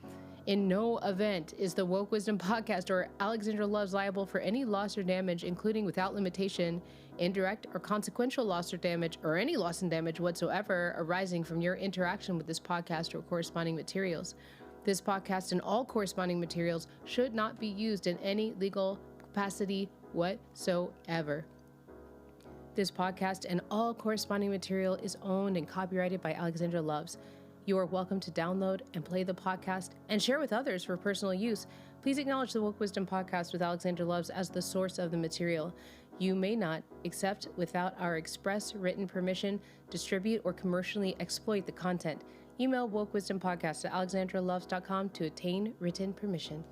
[SPEAKER 2] In no event is the Woke Wisdom podcast or Alexandra Loves liable for any loss or damage, including without limitation, indirect or consequential loss or damage, or any loss and damage whatsoever arising from your interaction with this podcast or corresponding materials. This podcast and all corresponding materials should not be used in any legal capacity whatsoever. This podcast and all corresponding material is owned and copyrighted by Alexandra Loves. You are welcome to download and play the podcast and share with others for personal use. Please acknowledge the Woke Wisdom podcast with Alexandra Loves as the source of the material. You may not, except without our express written permission, distribute or commercially exploit the content. Email wokewisdompodcast@alexandraloves.com to obtain written permission.